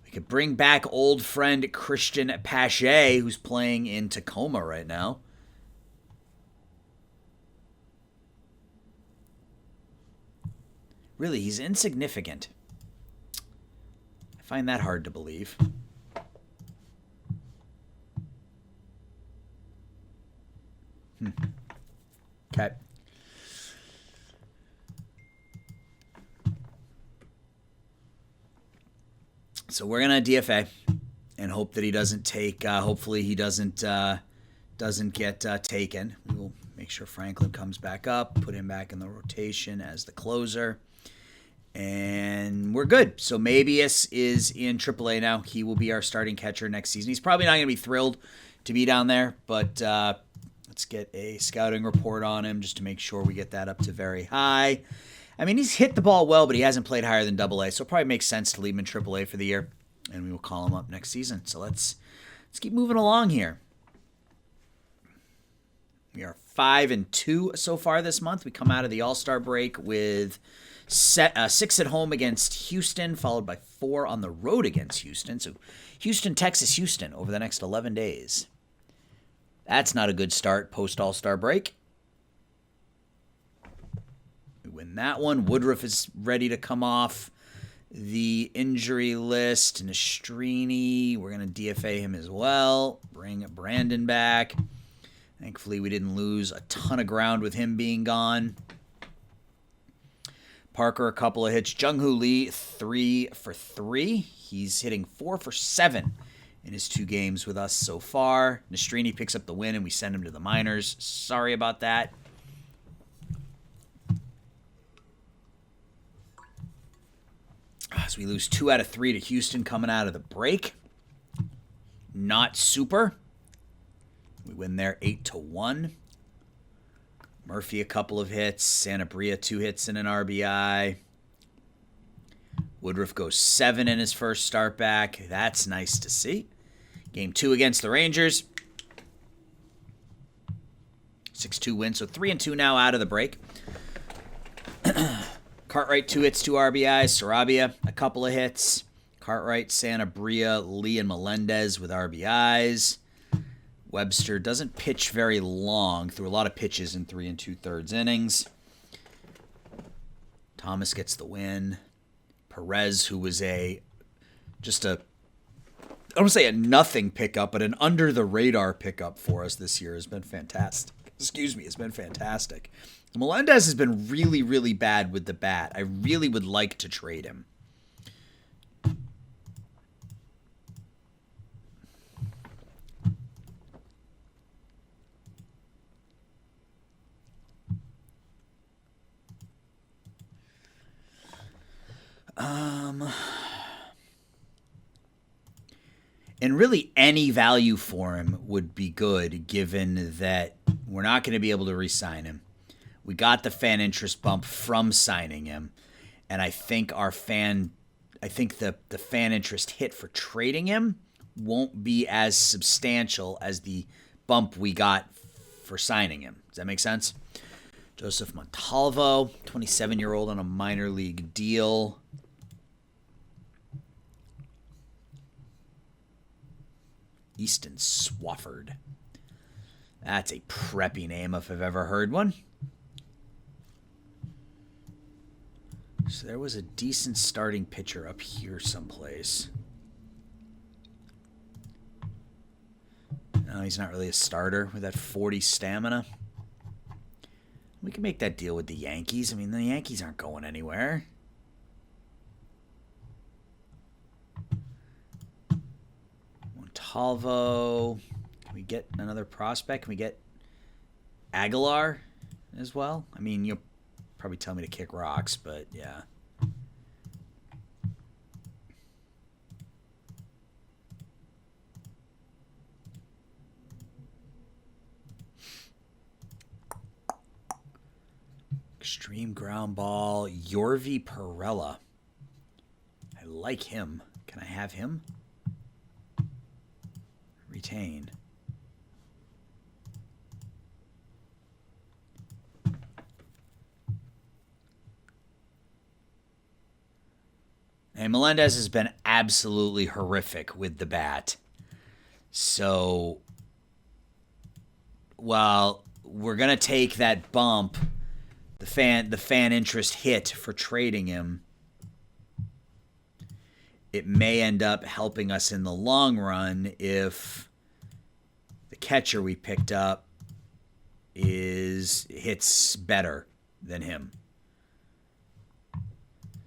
We could bring back old friend Christian Pache, who's playing in Tacoma right now. Really, he's insignificant. I find that hard to believe. Okay. So we're gonna DFA and hope that he doesn't take. Hopefully he doesn't get taken. We will make sure Franklin comes back up, put him back in the rotation as the closer, and we're good. So Mabius is in AAA now. He will be our starting catcher next season. He's probably not gonna be thrilled to be down there, but let's get a scouting report on him just to make sure we get that up to very high. I mean, he's hit the ball well, but he hasn't played higher than AA, so it probably makes sense to leave him in AAA for the year, and we will call him up next season. So let's keep moving along here. We are 5-2 so far this month. We come out of the All-Star break with 6 at home against Houston, followed by 4 on the road against Houston. So Houston, Texas, Houston over the next 11 days. That's not a good start post All-Star break. Win that one. Woodruff is ready to come off the injury list. Nastrini, we're going to DFA him as well. Bring Brandon back. Thankfully, we didn't lose a ton of ground with him being gone. Parker, a couple of hits. Jung-Hoo Lee, 3 for 3. He's hitting 4 for 7 in his 2 games with us so far. Nastrini picks up the win, and we send him to the minors. Sorry about that. So we lose 2 out of 3 to Houston coming out of the break. Not super. We win there 8-1. Murphy, a couple of hits. Sanabria, 2 hits and an RBI. Woodruff goes 7 in his first start back. That's nice to see. Game 2 against the Rangers. 6-2 win, so 3-2 now out of the break. Cartwright, 2 hits, 2 RBIs. Sarabia, a couple of hits. Cartwright, Sanabria, Lee, and Melendez with RBIs. Webster doesn't pitch very long, threw a lot of pitches in 3 2/3 innings. Thomas gets the win. Perez, who was I don't want to say a nothing pickup, but an under-the-radar pickup for us this year, has been fantastic. It's been fantastic. Melendez has been really, really bad with the bat. I really would like to trade him. And really any value for him would be good, given that we're not going to be able to re-sign him. We got the fan interest bump from signing him, and I think the fan interest hit for trading him won't be as substantial as the bump we got for signing him. Does that make sense? Joseph Montalvo, 27-year-old on a minor league deal. Easton Swafford. That's a preppy name if I've ever heard one. So there was a decent starting pitcher up here someplace. No, he's not really a starter with that 40 stamina. We can make that deal with the Yankees. I mean, the Yankees aren't going anywhere. Montalvo. Can we get another prospect? Can we get Aguilar as well? I mean, you'll probably tell me to kick rocks, but yeah. Extreme ground ball, Yorvi Perella. I like him. Can I have him? Retain. And Melendez has been absolutely horrific with the bat. So, while we're going to take that bump, the fan interest hit for trading him, it may end up helping us in the long run if the catcher we picked up hits better than him.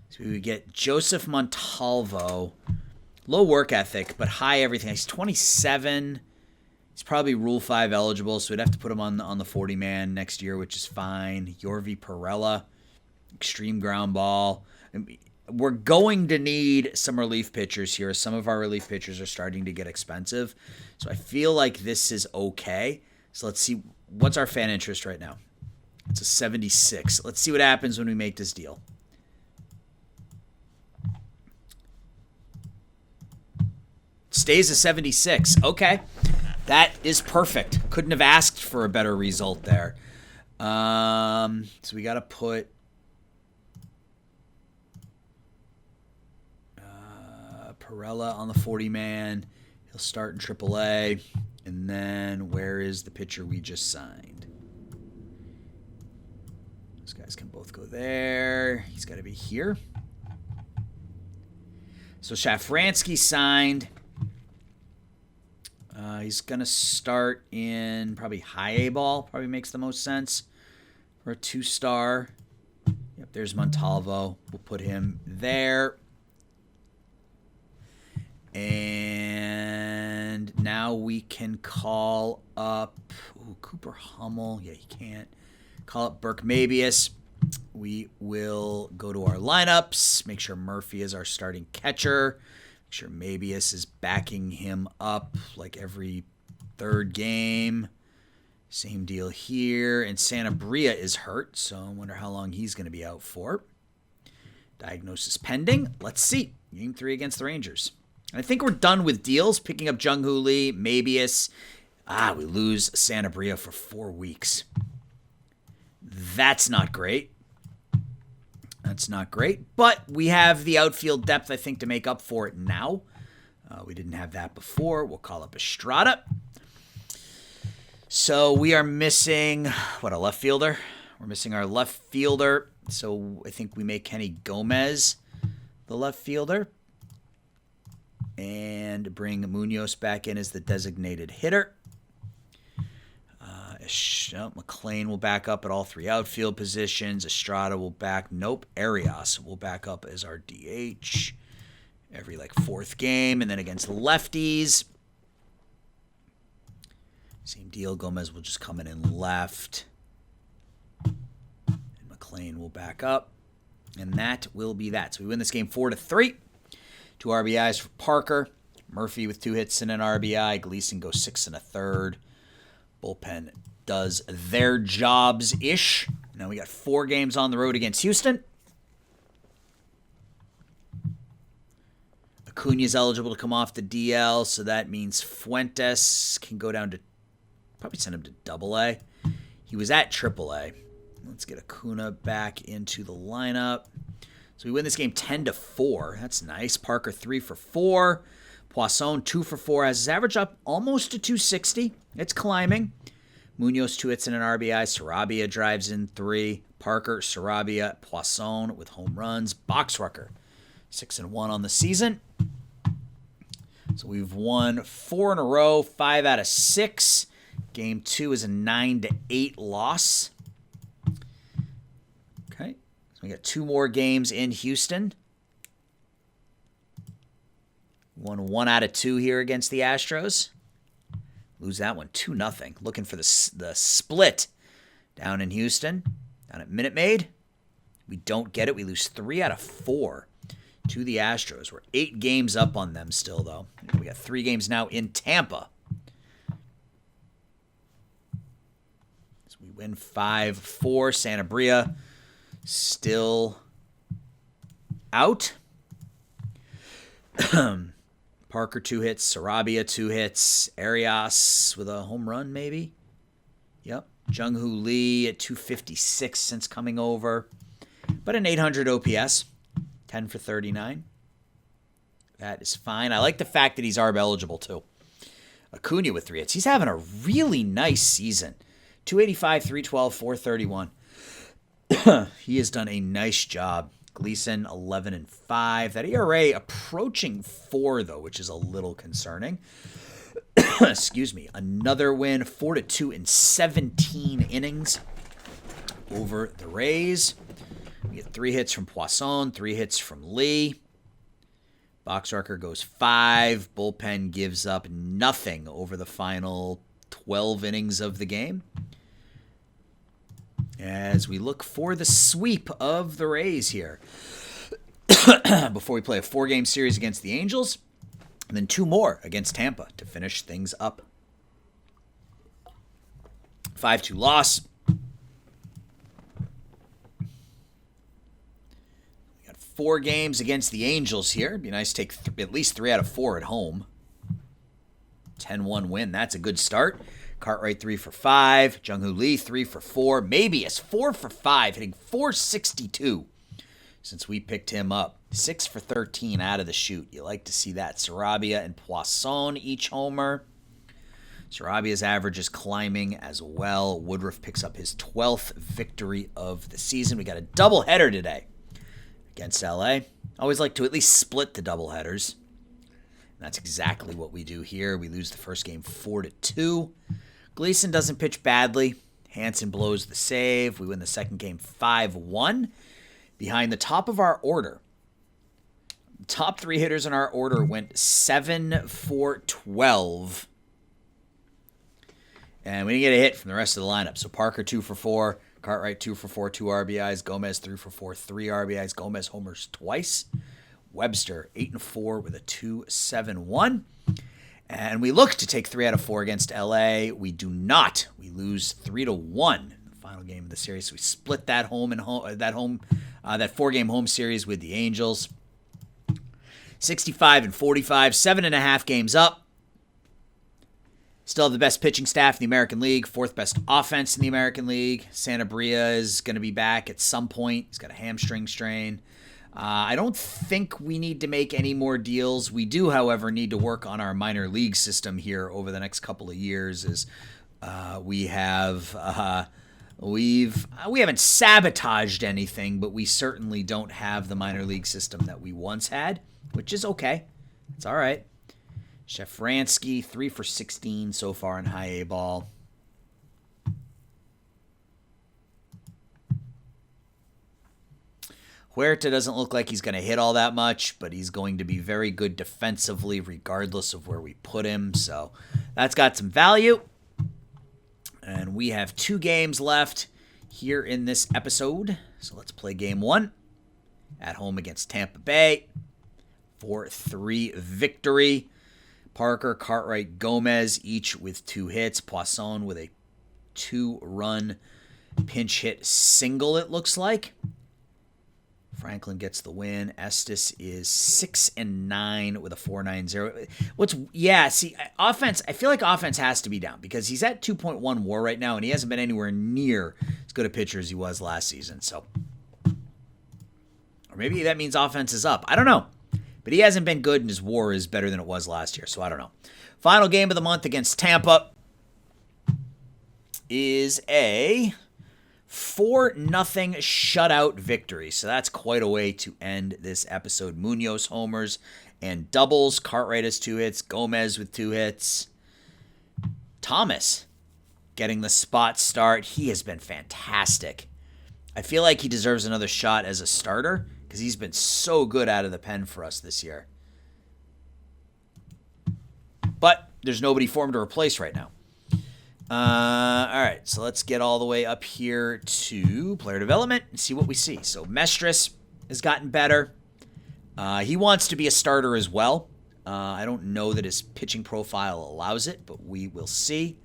So we would get Joseph Montalvo, low work ethic, but high everything. He's 27. He's probably Rule 5 eligible, so we'd have to put him on the 40-man next year, which is fine. Yorvi Perella, extreme ground ball. We're going to need some relief pitchers here. Some of our relief pitchers are starting to get expensive, so I feel like this is okay. So let's see. What's our fan interest right now? It's a 76. Let's see what happens when we make this deal. Stays a 76. Okay. That is perfect. Couldn't have asked for a better result there. So we got to put Perella on the 40-man. He'll start in AAA. And then where is the pitcher we just signed? Those guys can both go there. He's got to be here. So Shafransky signed. He's going to start in probably high A ball. Probably makes the most sense for a 2-star. Yep, there's Montalvo. We'll put him there. And now we can call up Cooper Hummel. Yeah, he can't. Call up Burke Mabius. We will go to our lineups. Make sure Murphy is our starting catcher. Make sure Mabius is backing him up like every third game. Same deal here. And Sanabria is hurt, so I wonder how long he's going to be out for. Diagnosis pending. Let's see. Game 3 against the Rangers. And I think we're done with deals. Picking up Jung-Hoo Lee, Mabius. We lose Sanabria for 4 weeks. That's not great. That's not great, but we have the outfield depth, I think, to make up for it now. We didn't have that before. We'll call up Estrada. So we are missing, a left fielder? We're missing our left fielder, so I think we make Kenny Gomez the left fielder and bring Munoz back in as the designated hitter. McLean will back up at all 3 outfield positions. Estrada will Arias will back up as our DH every 4th game. And then against the lefties, same deal. Gomez will just come in left. And McLean will back up. And that will be that. So we win this game 4-3. 2 RBIs for Parker. Murphy with 2 hits and an RBI. Gleason goes 6 1/3. Bullpen does their jobs-ish. Now we got 4 games on the road against Houston. Acuna's eligible to come off the DL, so that means Fuentes can go down to, probably send him to AA. He was at AAA. Let's get Acuna back into the lineup. So we win this game 10-4. That's nice. Parker 3 for 4. Poisson 2 for 4. Has his average up almost to 260. It's climbing. Munoz 2 hits and an RBI. Sarabia drives in 3. Parker, Sarabia, Poisson with home runs. Boxrucker 6-1 on the season. So we've won 4 in a row, 5 out of 6. Game 2 is a 9-8 loss. Okay, so we got 2 more games in Houston. Won 1 out of 2 here against the Astros. Lose that one 2-0. Looking for the split down in Houston, down at Minute Maid. We don't get it. We lose 3 out of 4 to the Astros. We're 8 games up on them still, though. We got 3 games now in Tampa. So we win 5-4. Sanabria still out. Parker 2 hits. Sarabia 2 hits. Arias with a home run, maybe. Yep. Jung-Hoo Lee at 256 since coming over. But an 800 OPS. 10 for 39. That is fine. I like the fact that he's ARB eligible, too. Acuna with 3 hits. He's having a really nice season. 285, 312, 431. He has done a nice job. Gleason, 11-5. That ERA approaching 4, though, which is a little concerning. Excuse me. Another win, 4-2 in 17 innings over the Rays. We get 3 hits from Poisson, 3 hits from Lee. Boxrucker goes 5. Bullpen gives up nothing over the final 12 innings of the game. As we look for the sweep of the Rays here. Before we play a 4-game series against the Angels, and then 2 more against Tampa to finish things up. 5-2 loss. 4 games against the Angels here. It'd be nice to take at least 3 out of 4 at home. 10-1 win. That's a good start. Cartwright 3 for 5. Jung-Hoo Lee 3 for 4. Mabius 4 for 5, hitting .462 since we picked him up. 6 for 13 out of the chute. You like to see that. Sarabia and Poisson each homer. Sarabia's average is climbing as well. Woodruff picks up his 12th victory of the season. We got a doubleheader today against LA. Always like to at least split the doubleheaders. That's exactly what we do here. We lose the first game 4-2. Gleason doesn't pitch badly. Hansen blows the save. We win the second game 5-1. Behind the top of our order, the top 3 hitters in our order went 7 for 12. And we didn't get a hit from the rest of the lineup. So Parker 2 for 4. Cartwright 2 for 4, 2 RBIs. Gomez 3 for 4, 3 RBIs. Gomez homers twice. Webster 8-4 with a 2.71. And we look to take 3 out of 4 against LA. We do not. We lose 3-1. The final game of the series. We split that 4-game home series with the Angels. 65-45, 7.5 games up. Still have the best pitching staff in the American League, 4th best offense in the American League. Sanabria is going to be back at some point. He's got a hamstring strain. I don't think we need to make any more deals. We do, however, need to work on our minor league system here over the next couple of years. As we haven't sabotaged anything, but we certainly don't have the minor league system that we once had, which is okay. It's all right. Shafransky, 3 for 16 so far in high A ball. Huerta doesn't look like he's going to hit all that much, but he's going to be very good defensively regardless of where we put him. So that's got some value. And we have 2 games left here in this episode. So let's play game 1 at home against Tampa Bay. 4-3 victory. Parker, Cartwright, Gomez, each with 2 hits. Poisson with a 2-run pinch hit single, it looks like. Franklin gets the win. Estes is 6-9 with a 4.90. Offense, I feel like offense has to be down because he's at 2.1 WAR right now, and he hasn't been anywhere near as good a pitcher as he was last season. So, or maybe that means offense is up. I don't know. But he hasn't been good, and his WAR is better than it was last year, so I don't know. Final game of the month against Tampa is a 4-0 shutout victory. So that's quite a way to end this episode. Munoz homers and doubles. Cartwright has 2 hits. Gomez with 2 hits. Thomas getting the spot start. He has been fantastic. I feel like he deserves another shot as a starter because he's been so good out of the pen for us this year. But there's nobody for him to replace right now. All right, so let's get all the way up here to player development and see what we see. So Mestris has gotten better. He wants to be a starter as well. I don't know that his pitching profile allows it, but we will see.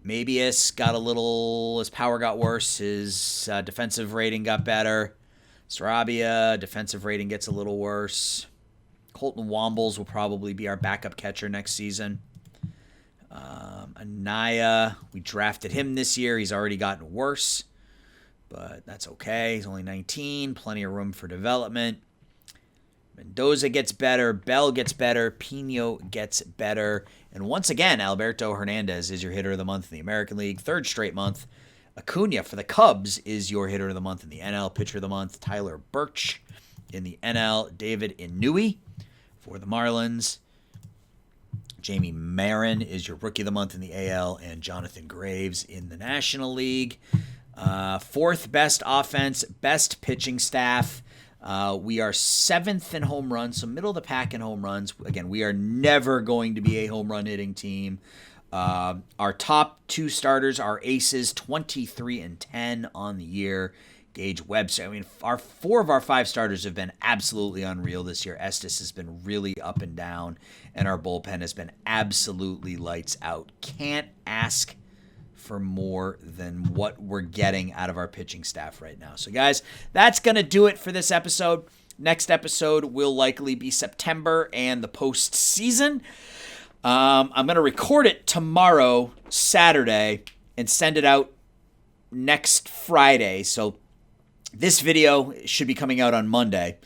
Mabius got a little, his power got worse. His defensive rating got better. Sarabia, defensive rating gets a little worse. Colton Wombles will probably be our backup catcher next season. Anaya, we drafted him this year. He's already gotten worse, but that's okay. He's only 19, plenty of room for development. Mendoza gets better. Bell gets better. Pino gets better. And once again, Alberto Hernandez is your hitter of the month in the American League. 3rd straight month. Acuna for the Cubs is your hitter of the month in the NL. Pitcher of the month, Tyler Birch in the NL. David Inouye for the Marlins. Jamie Marin is your rookie of the month in the AL, and Jonathan Graves in the National League. 4th best offense, best pitching staff. We are 7th in home runs, so middle of the pack in home runs. Again, we are never going to be a home run hitting team. Our top 2 starters are aces, 23-10 on the year. Gage Webster. I mean, 4 of our 5 starters have been absolutely unreal this year. Estes has been really up and down, and our bullpen has been absolutely lights out. Can't ask for more than what we're getting out of our pitching staff right now. So, guys, that's going to do it for this episode. Next episode will likely be September and the postseason. I'm going to record it tomorrow, Saturday, and send it out next Friday. So, this video should be coming out on Monday.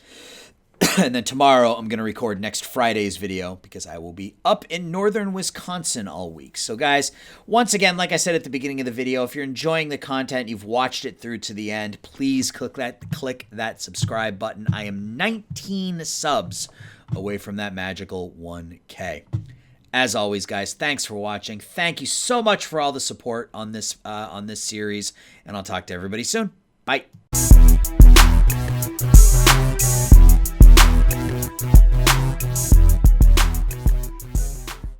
And then tomorrow I'm going to record next Friday's video because I will be up in northern Wisconsin all week. So guys, once again, like I said at the beginning of the video, if you're enjoying the content, you've watched it through to the end, please click that subscribe button. I am 19 subs away from that magical 1K. As always, guys, thanks for watching. Thank you so much for all the support on this series, and I'll talk to everybody soon. Bye.